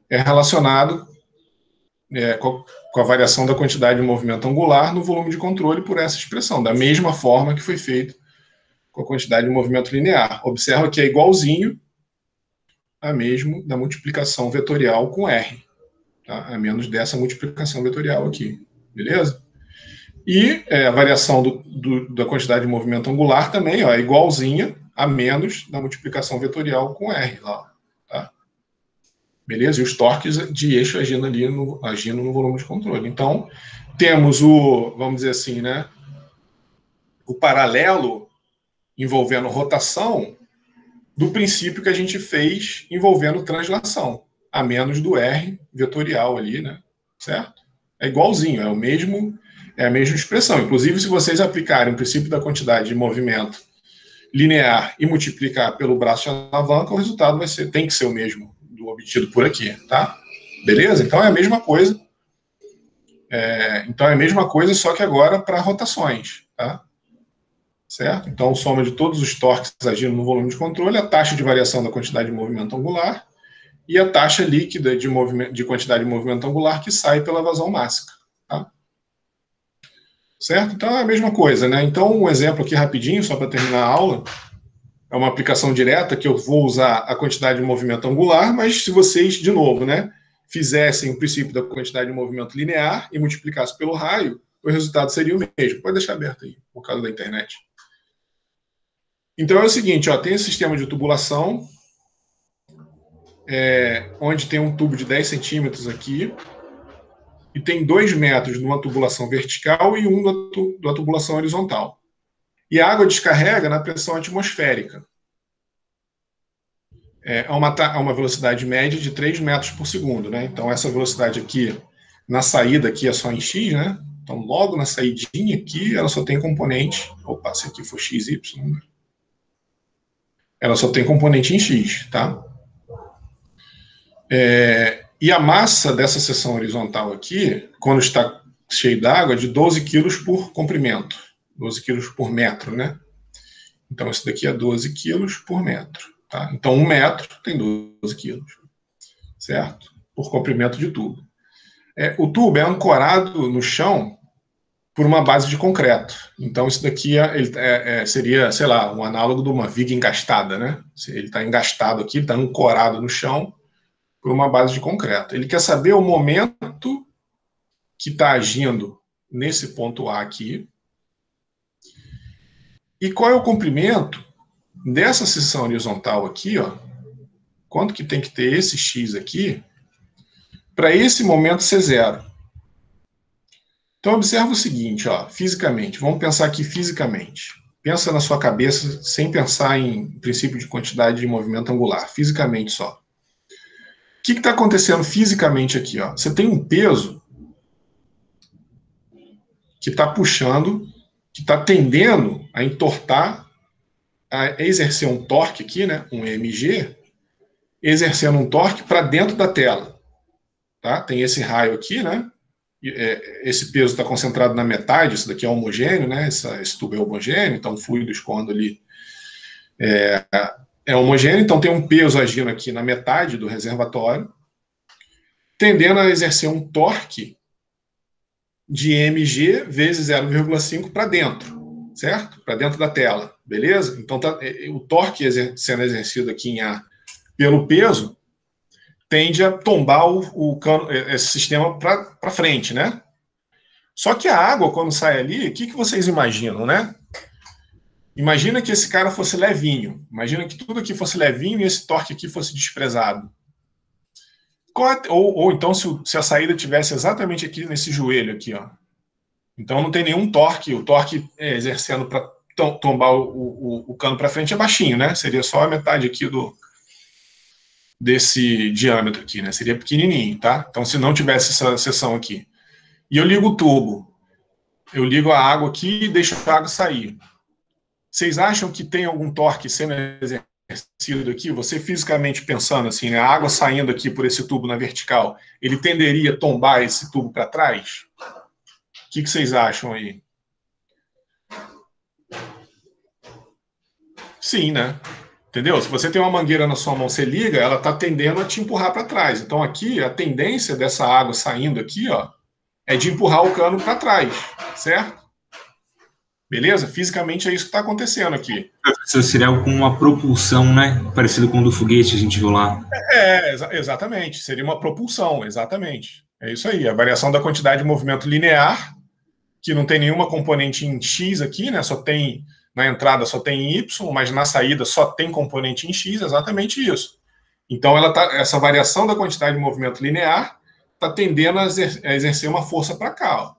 é relacionado com a variação da quantidade de movimento angular no volume de controle por essa expressão, da mesma forma que foi feito com a quantidade de movimento linear. Observa que é igualzinho a mesmo da multiplicação vetorial com R, tá? A menos dessa multiplicação vetorial aqui, beleza? E a variação da quantidade de movimento angular também é igualzinha a menos da multiplicação vetorial com R lá, tá? Beleza? E os torques de eixo agindo no volume de controle. Então, temos vamos dizer assim, né? O paralelo envolvendo rotação do princípio que a gente fez envolvendo translação, a menos do R vetorial ali, né? Certo? É igualzinho, é a mesma expressão. Inclusive, se vocês aplicarem o princípio da quantidade de movimento linear e multiplicar pelo braço de alavanca, o resultado tem que ser o mesmo do obtido por aqui, tá? Beleza? Então é a mesma coisa. Só que agora para rotações, tá? Certo? Então, soma de todos os torques agindo no volume de controle, a taxa de variação da quantidade de movimento angular e a taxa líquida de quantidade de movimento angular que sai pela vazão mássica, tá? Certo? Então, é a mesma coisa, né? Então, um exemplo aqui rapidinho, só para terminar a aula. é uma aplicação direta que eu vou usar a quantidade de movimento angular, mas se vocês, de novo, né, fizessem o princípio da quantidade de movimento linear e multiplicassem pelo raio, o resultado seria o mesmo. Pode deixar aberto aí, por causa da internet. Então é o seguinte, ó, tem esse sistema de tubulação, onde tem um tubo de 10 centímetros aqui, e tem 2 metros numa tubulação vertical e um da tubulação horizontal. E a água descarrega na pressão atmosférica. A uma velocidade média de 3 metros por segundo, né? Então, essa velocidade aqui, na saída aqui é só em x, né? Então, logo na saidinha aqui, ela só tem componente... Opa, se aqui for x, y... Ela só tem componente em x, tá? E a massa dessa seção horizontal aqui, quando está cheio d'água, é de 12 quilos por comprimento. 12 quilos por metro, né? Então, isso daqui é 12 quilos por metro. Tá? Então, 1 metro tem 12 quilos, certo? Por comprimento de tubo. O tubo é ancorado no chão por uma base de concreto. Então, isso daqui seria, sei lá, um análogo de uma viga engastada, né? Ele está engastado aqui, está ancorado no chão por uma base de concreto. Ele quer saber o momento que está agindo nesse ponto A aqui e qual é o comprimento dessa seção horizontal aqui, ó, quanto que tem que ter esse x aqui para esse momento ser zero. Então, observa o seguinte, ó, fisicamente. Vamos pensar aqui fisicamente. Pensa na sua cabeça sem pensar em princípio de quantidade de movimento angular. Fisicamente só. O que está acontecendo fisicamente aqui? Ó? Você tem um peso que está puxando, que está tendendo a entortar, a exercer um torque aqui, né, um mg, exercendo um torque para dentro da tela. Tá? Tem esse raio aqui, né? Esse peso está concentrado na metade, isso daqui é homogêneo, né? Esse tubo é homogêneo, então o fluido escoando ali é homogêneo, então tem um peso agindo aqui na metade do reservatório, tendendo a exercer um torque de mg vezes 0,5 para dentro, certo? Para dentro da tela, beleza? Então o torque sendo exercido aqui em A pelo peso tende a tombar esse sistema para frente, né? Só que a água, quando sai ali, o que vocês imaginam, né? Imagina que esse cara fosse levinho. Imagina que tudo aqui fosse levinho e esse torque aqui fosse desprezado. Ou então, se a saída tivesse exatamente aqui nesse joelho aqui, ó. Então não tem nenhum torque. O torque exercendo para tombar o cano para frente é baixinho, né? Seria só a metade aqui desse diâmetro aqui, né? Seria pequenininho, tá? Então, se não tivesse essa seção aqui. E eu ligo o tubo. Eu ligo a água aqui e deixo a água sair. Vocês acham que tem algum torque sendo exercido aqui? Você fisicamente pensando assim, né? A água saindo aqui por esse tubo na vertical, ele tenderia a tombar esse tubo para trás? O que vocês acham aí? Sim, né? Entendeu? Se você tem uma mangueira na sua mão, você liga, ela está tendendo a te empurrar para trás. Então aqui, a tendência dessa água saindo aqui, ó, é de empurrar o cano para trás, certo? Beleza? Fisicamente é isso que está acontecendo aqui. Isso seria algo com uma propulsão, né? Parecido com o do foguete que a gente viu lá. Exatamente. Seria uma propulsão, exatamente. É isso aí. A variação da quantidade de movimento linear, que não tem nenhuma componente em X aqui, né? Só tem... Na entrada só tem em Y, mas na saída só tem componente em X, exatamente isso. Então, essa variação da quantidade de movimento linear está tendendo a exercer uma força para cá. Ó.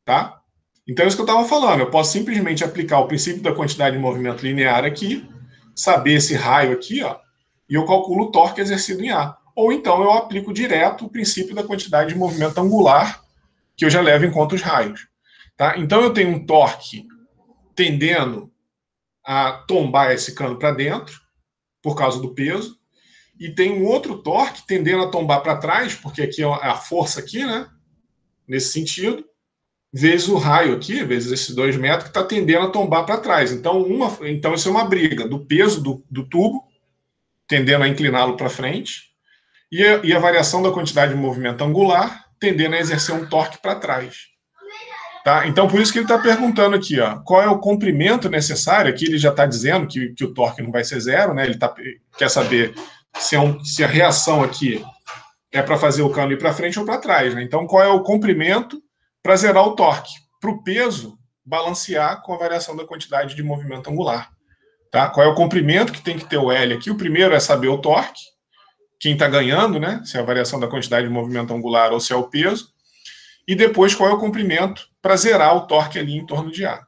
Tá? Então, é isso que eu estava falando. Eu posso simplesmente aplicar o princípio da quantidade de movimento linear aqui, saber esse raio aqui, ó, e eu calculo o torque exercido em A. Ou então eu aplico direto o princípio da quantidade de movimento angular, que eu já levo em conta os raios. Tá? Então, eu tenho um torque tendendo a tombar esse cano para dentro, por causa do peso, e tem um outro torque tendendo a tombar para trás, porque aqui é a força aqui, né? Nesse sentido, vezes o raio aqui, vezes esses 2 metros, que está tendendo a tombar para trás. Então, isso é uma briga do peso do tubo, tendendo a incliná-lo para frente, e a variação da quantidade de movimento angular, tendendo a exercer um torque para trás. Tá? Então, por isso que ele está perguntando aqui, ó, qual é o comprimento necessário. Aqui ele já está dizendo que o torque não vai ser zero, né? Ele quer saber se a reação aqui é para fazer o cano ir para frente ou para trás. Né? Então, qual é o comprimento para zerar o torque? Para o peso balancear com a variação da quantidade de movimento angular. Tá? Qual é o comprimento que tem que ter o L aqui? O primeiro é saber o torque, quem está ganhando, né? Se é a variação da quantidade de movimento angular ou se é o peso. E depois qual é o comprimento para zerar o torque ali em torno de A.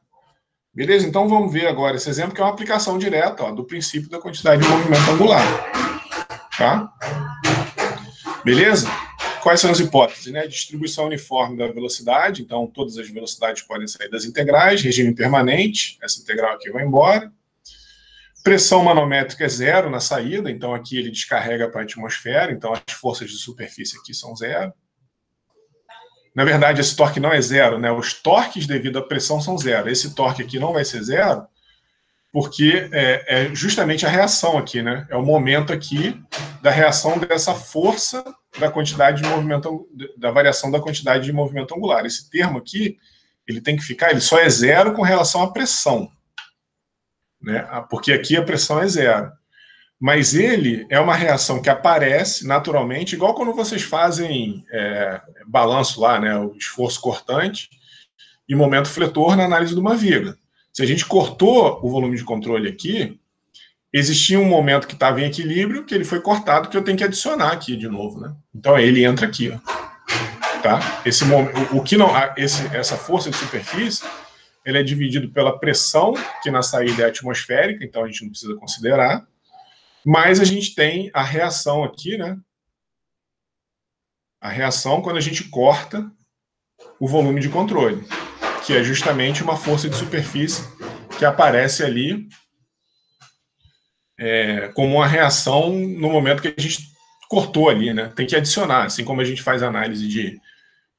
Beleza? Então vamos ver agora esse exemplo, que é uma aplicação direta, ó, do princípio da quantidade de movimento angular. Tá? Beleza? Quais são as hipóteses? Né? Distribuição uniforme da velocidade, então todas as velocidades podem sair das integrais, regime permanente, essa integral aqui vai embora. Pressão manométrica é zero na saída, então aqui ele descarrega para a atmosfera, então as forças de superfície aqui são zero. Na verdade, esse torque não é zero, né? Os torques devido à pressão são zero. Esse torque aqui não vai ser zero, porque é justamente a reação aqui, né? É o momento aqui da reação dessa força da quantidade de movimento, da variação da quantidade de movimento angular. Esse termo aqui, ele tem que ficar, ele só é zero com relação à pressão, né? Porque aqui a pressão é zero. Mas ele é uma reação que aparece naturalmente, igual quando vocês fazem balanço lá, né, o esforço cortante e momento fletor na análise de uma viga. Se a gente cortou o volume de controle aqui, existia um momento que estava em equilíbrio, que ele foi cortado, que eu tenho que adicionar aqui de novo. Né? Então ele entra aqui. Ó. Tá? Essa força de superfície ele é dividido pela pressão, que na saída é atmosférica, então a gente não precisa considerar. Mas a gente tem a reação aqui, né? A reação quando a gente corta o volume de controle, que é justamente uma força de superfície que aparece ali como uma reação no momento que a gente cortou ali, né? Tem que adicionar, assim como a gente faz análise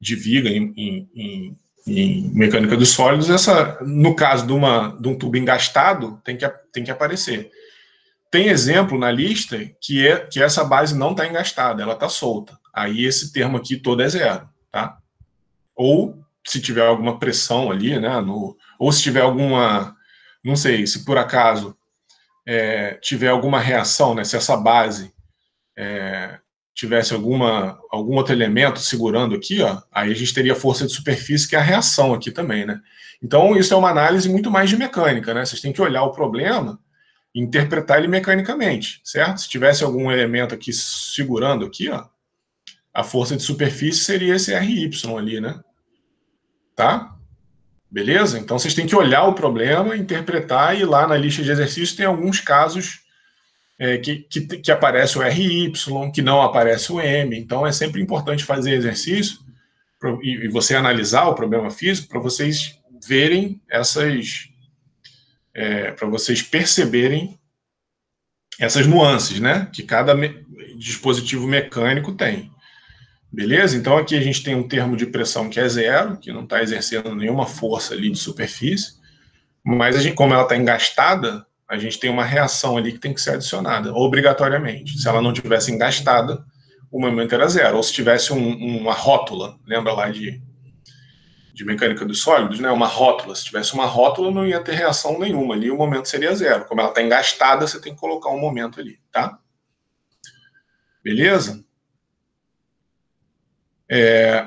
de viga em mecânica dos sólidos, no caso de um tubo engastado, tem que aparecer. Tem exemplo na lista que essa base não está engastada, ela está solta. Aí esse termo aqui todo é zero, tá? Ou se tiver alguma pressão ali, né? Ou se tiver alguma, não sei, se por acaso tiver alguma reação, né? Se essa base tivesse algum outro elemento segurando aqui, ó, aí a gente teria força de superfície, que é a reação aqui também, né? Então isso é uma análise muito mais de mecânica, né? Vocês têm que olhar o problema e interpretar ele mecanicamente, certo? Se tivesse algum elemento aqui segurando aqui, ó, a força de superfície seria esse RY ali, né? Tá? Beleza? Então vocês têm que olhar o problema, interpretar, e lá na lista de exercícios tem alguns casos que aparece o RY, que não aparece o M. Então é sempre importante fazer exercício e você analisar o problema físico para vocês verem para vocês perceberem essas nuances, né? Que cada dispositivo mecânico tem. Beleza? Então aqui a gente tem um termo de pressão que é zero, que não está exercendo nenhuma força ali de superfície, mas como ela está engastada, a gente tem uma reação ali que tem que ser adicionada, obrigatoriamente. Se ela não tivesse engastada, o momento era zero. Ou se tivesse uma rótula, lembra lá de mecânica dos sólidos, né? Uma rótula. Se tivesse uma rótula, não ia ter reação nenhuma ali, o momento seria zero. Como ela está engastada, você tem que colocar um momento ali, tá? Beleza?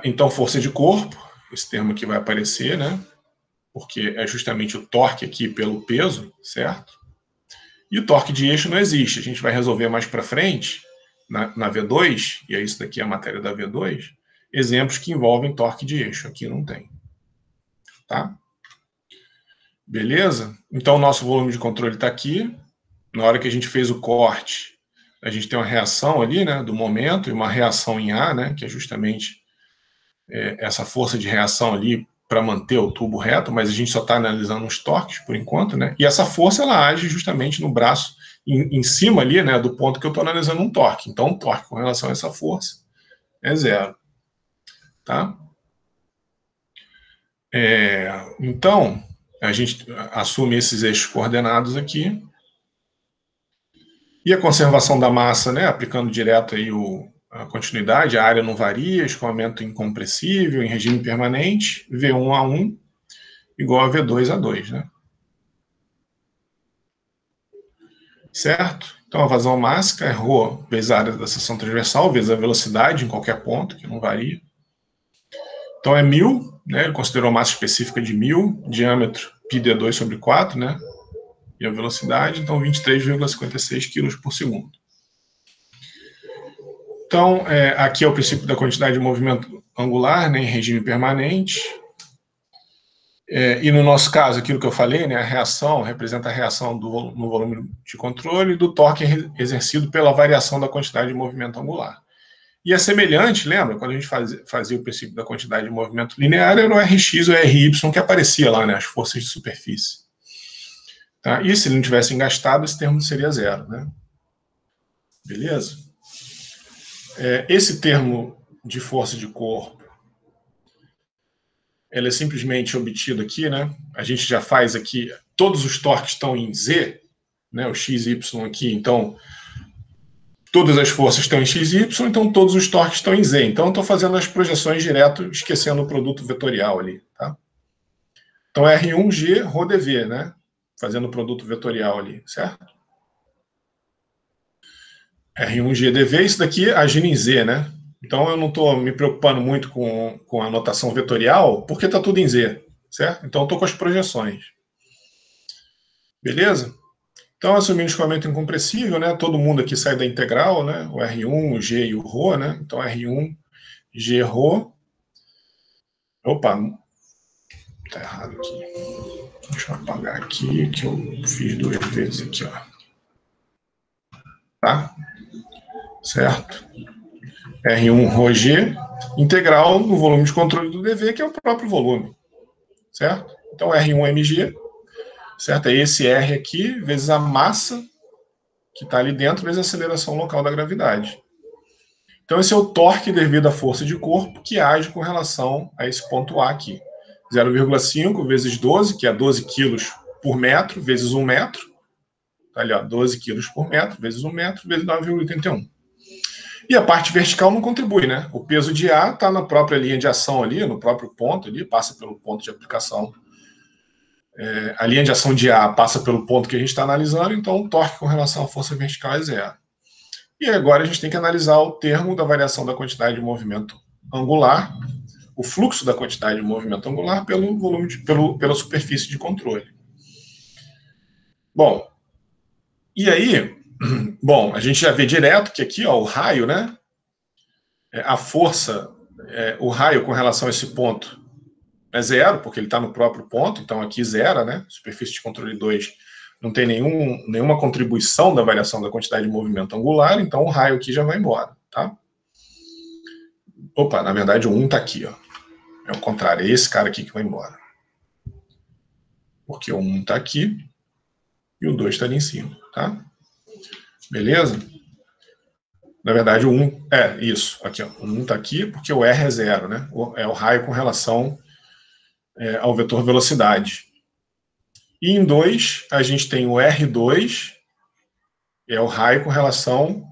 Então, força de corpo, esse termo aqui vai aparecer, né? Porque é justamente o torque aqui pelo peso, certo? E o torque de eixo não existe. A gente vai resolver mais para frente, na V2, e é isso daqui a matéria da V2, exemplos que envolvem torque de eixo. Aqui não tem. Tá? Beleza? Então, o nosso volume de controle está aqui. Na hora que a gente fez o corte, a gente tem uma reação ali, né, do momento, e uma reação em A, né, que é justamente essa força de reação ali para manter o tubo reto, mas a gente só está analisando os torques por enquanto, né? E essa força ela age justamente no braço em cima ali, né, do ponto que eu estou analisando um torque. Então, o torque com relação a essa força é zero, tá? Então, a gente assume esses eixos coordenados aqui. E a conservação da massa, né, aplicando direto aí a continuidade, a área não varia, escoamento incompressível, em regime permanente, V1A1 igual a V2A2, né? Certo? Então, a vazão máxima é ρ vezes a área da seção transversal, vezes a velocidade em qualquer ponto, que não varia. Então, é 1000, né? Ele considerou massa específica de 1000, diâmetro πd2 sobre 4, né? E a velocidade, então, 23,56 kg por segundo. Então, aqui é o princípio da quantidade de movimento angular, né, em regime permanente. E no nosso caso, aquilo que eu falei, né, a reação representa a reação no volume de controle do torque exercido pela variação da quantidade de movimento angular. E é semelhante, lembra, quando a gente fazia o princípio da quantidade de movimento linear, era o Rx ou Ry que aparecia lá, né, as forças de superfície. Tá? E se ele não tivesse engastado, esse termo seria zero, né? Beleza? Esse termo de força de corpo, ele é simplesmente obtido aqui, né? A gente já faz aqui, todos os torques estão em Z, né? O x, y aqui, então, todas as forças estão em x, y, então todos os torques estão em Z. Então, eu estou fazendo as projeções direto, esquecendo o produto vetorial ali, tá? Então, R1G, ρdV, né? Fazendo o produto vetorial ali, certo? R1GdV, isso daqui agindo em Z, né? Então eu não estou me preocupando muito com a notação vetorial, porque está tudo em Z, certo? Então eu estou com as projeções. Beleza? Então, assumindo o escoamento incompressível, né? Todo mundo aqui sai da integral, né? O R1, o G e o ρ, né? Então R1, G, ρ. Opa, tá errado aqui. Deixa eu apagar aqui, que eu fiz 2 vezes aqui, ó. Tá? Certo? R1 ρg, integral no volume de controle do dV, que é o próprio volume, certo? Então, R1 mg, certo? É esse R aqui, vezes a massa que está ali dentro, vezes a aceleração local da gravidade. Então, esse é o torque devido à força de corpo que age com relação a esse ponto A aqui. 0,5 vezes 12, que é 12 quilos por metro, vezes 1 metro. Tá ali, ó, 12 quilos por metro, vezes 1 metro, vezes 9,81. E a parte vertical não contribui, né? O peso de A está na própria linha de ação ali, no próprio ponto ali, passa pelo ponto de aplicação. A linha de ação de A passa pelo ponto que a gente está analisando, então o torque com relação à força vertical é zero. E agora a gente tem que analisar o termo da variação da quantidade de movimento angular, o fluxo da quantidade de movimento angular pelo volume pela superfície de controle. Bom, e aí, bom, a gente já vê direto que aqui, ó, o raio, né? A força, o raio com relação a esse ponto é zero, porque ele está no próprio ponto, então aqui zero, né? Superfície de controle 2 não tem nenhuma contribuição da variação da quantidade de movimento angular, então o raio aqui já vai embora, tá? Opa, na verdade o 1 está aqui, ó. É o contrário, é esse cara aqui que vai embora. Porque o 1 está aqui e o 2 está ali em cima, tá? Beleza? Na verdade, o 1 é isso. Aqui, ó, o 1 está aqui porque o R é zero, né? É o raio com relação ao vetor velocidade. E em 2, a gente tem o R2, é o raio com relação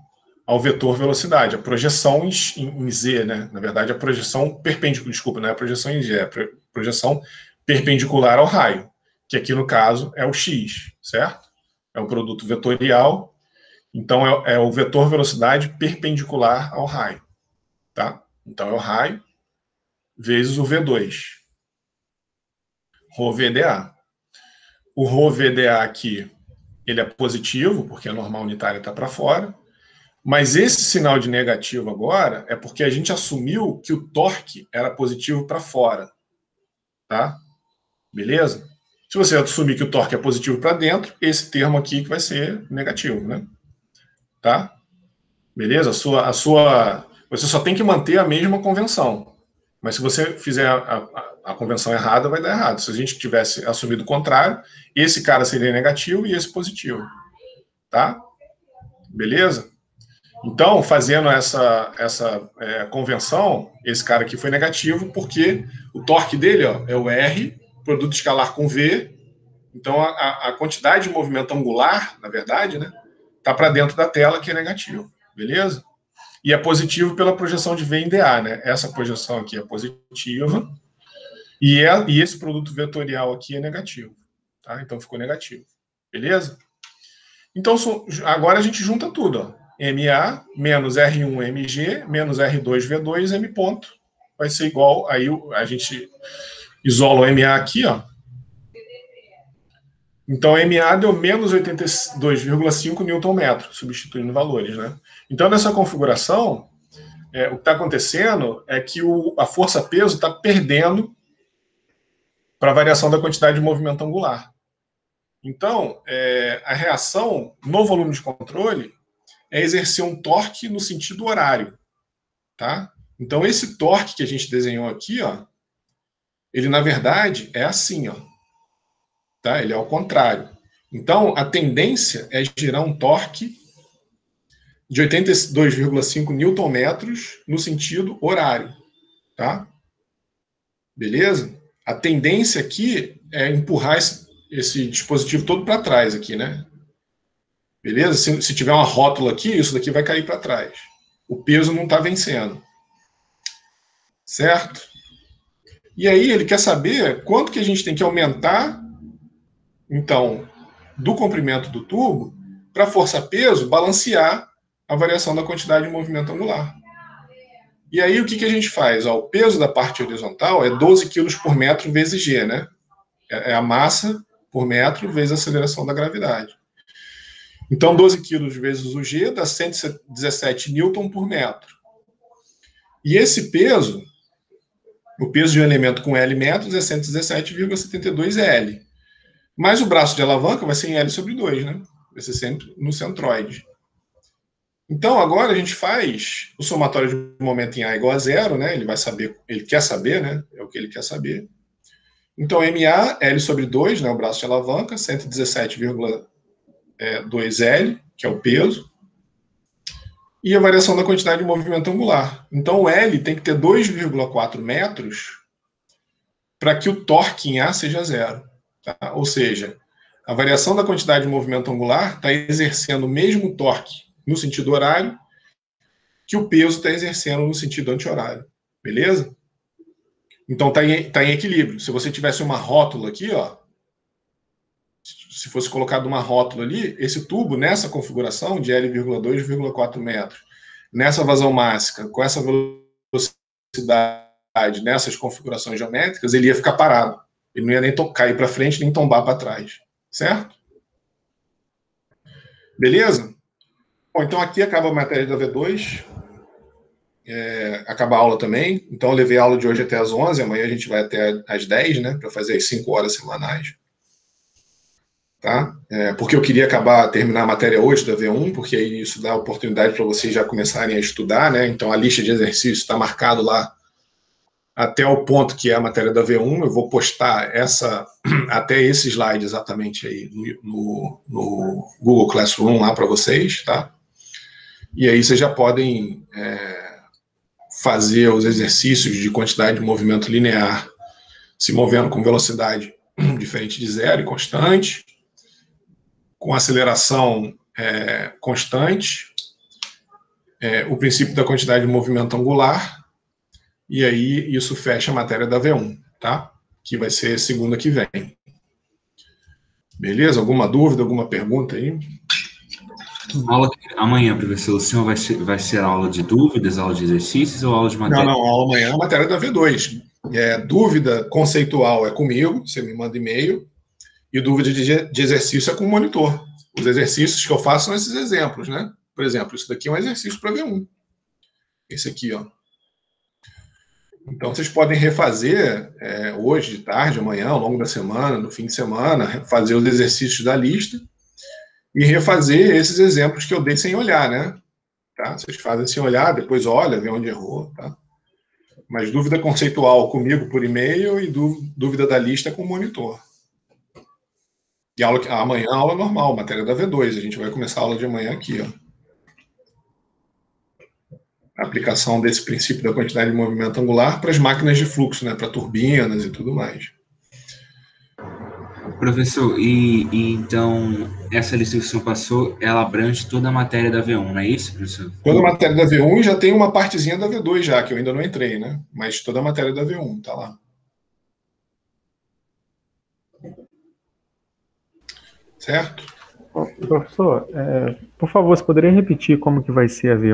ao vetor velocidade. A projeção em Z, né? Na verdade, a projeção perpendicular, desculpa, não é a projeção em Z, é a projeção perpendicular ao raio, que aqui no caso é o X, certo? É o produto vetorial. Então, é o vetor velocidade perpendicular ao raio, tá? Então, é o raio vezes o V2, ρVDA. O ρVDA aqui, ele é positivo, porque a normal unitária está para fora, mas esse sinal de negativo agora é porque a gente assumiu que o torque era positivo para fora, tá? Beleza? Se você assumir que o torque é positivo para dentro, esse termo aqui que vai ser negativo, né? Tá? Beleza? Você só tem que manter a mesma convenção. Mas se você fizer a convenção errada, vai dar errado. Se a gente tivesse assumido o contrário, esse cara seria negativo e esse positivo. Tá? Beleza? Então, fazendo essa convenção, esse cara aqui foi negativo porque o torque dele, ó, é o R, produto escalar com V. Então, a quantidade de movimento angular, na verdade, né, tá para dentro da tela, que é negativo. Beleza? E é positivo pela projeção de V em dA, né? Essa projeção aqui é positiva, e esse produto vetorial aqui é negativo. Tá? Então ficou negativo. Beleza? Então, agora a gente junta tudo. Ó. MA menos R1MG menos R2V2 M ponto. Vai ser igual, aí a gente isola o MA aqui, ó. Então, MA deu menos 82,5 Nm, substituindo valores, né? Então, nessa configuração, o que está acontecendo é que a força-peso está perdendo para a variação da quantidade de movimento angular. Então, a reação no volume de controle é exercer um torque no sentido horário, tá? Então, esse torque que a gente desenhou aqui, ó, ele, na verdade, é assim, ó, tá? Ele é ao contrário. Então, a tendência é gerar um torque de 82,5 Nm no sentido horário, tá? Beleza? A tendência aqui é empurrar esse dispositivo todo para trás aqui, né? Beleza? Se tiver uma rótula aqui, isso daqui vai cair para trás. O peso não está vencendo. Certo? E aí ele quer saber quanto que a gente tem que aumentar, então, do comprimento do tubo para a força-peso balancear a variação da quantidade de movimento angular. E aí o que a gente faz? Ó, o peso da parte horizontal é 12 kg por metro vezes G, né? É a massa por metro vezes a aceleração da gravidade. Então, 12 kg vezes o G dá 117 Newton por metro. E esse peso, o peso de um elemento com L metros é 117,72 L. Mas o braço de alavanca vai ser em L sobre 2, né? Vai ser sempre no centroide. Então, agora a gente faz o somatório de momento em A igual a zero, né? Ele vai saber, ele quer saber, né? É o que ele quer saber. Então, MA, L sobre 2, né? O braço de alavanca, 117,2L, que é o peso, e a variação da quantidade de movimento angular. Então, o L tem que ter 2,4 metros para que o torque em A seja zero. Tá? Ou seja, a variação da quantidade de movimento angular está exercendo o mesmo torque no sentido horário que o peso está exercendo no sentido anti-horário. Beleza? Então, está em equilíbrio. Se você tivesse uma rótula aqui, ó, se fosse colocado uma rótula ali, esse tubo, nessa configuração de L,2,4 metros, nessa vazão máxima, com essa velocidade, nessas configurações geométricas, ele ia ficar parado. Ele não ia nem cair para frente, nem tombar para trás. Certo? Beleza? Bom, então aqui acaba a matéria da V2. Acaba a aula também. Então eu levei a aula de hoje até às 11, amanhã a gente vai até às 10, né? Para fazer as 5 horas semanais. Tá? Porque eu queria terminar a matéria hoje da V1, porque aí isso dá oportunidade para vocês já começarem a estudar, né? Então a lista de exercícios está marcado lá até o ponto que é a matéria da V1. Eu vou postar até esse slide exatamente aí no Google Classroom lá para vocês, tá? E aí vocês já podem fazer os exercícios de quantidade de movimento linear se movendo com velocidade diferente de zero e constante, com aceleração constante, o princípio da quantidade de movimento angular, e aí isso fecha a matéria da V1, tá? Que vai ser segunda que vem. Beleza? Alguma dúvida, alguma pergunta aí? Amanhã, professor, o senhor vai ser aula de dúvidas, aula de exercícios ou aula de matéria? Não, aula amanhã é a matéria da V2. Dúvida conceitual é comigo, você me manda e-mail, e dúvida de exercício é com o monitor. Os exercícios que eu faço são esses exemplos, né? Por exemplo, isso daqui é um exercício para V1. Esse aqui, ó. Então, vocês podem refazer hoje, de tarde, amanhã, ao longo da semana, no fim de semana, fazer os exercícios da lista e refazer esses exemplos que eu dei sem olhar, né? Tá? Vocês fazem sem olhar, depois olha, vê onde errou, tá? Mas dúvida conceitual comigo por e-mail e dúvida da lista com o monitor. E amanhã aula normal, matéria da V2. A gente vai começar a aula de amanhã aqui, ó. A aplicação desse princípio da quantidade de movimento angular para as máquinas de fluxo, né? Para turbinas e tudo mais. Professor, e então essa lista que o senhor passou, ela abrange toda a matéria da V1, não é isso, professor? Toda a matéria da V1 já tem uma partezinha da V2 já, que eu ainda não entrei, né? Mas toda a matéria da V1 tá lá. Certo? Professor, por favor, você poderia repetir como que vai ser a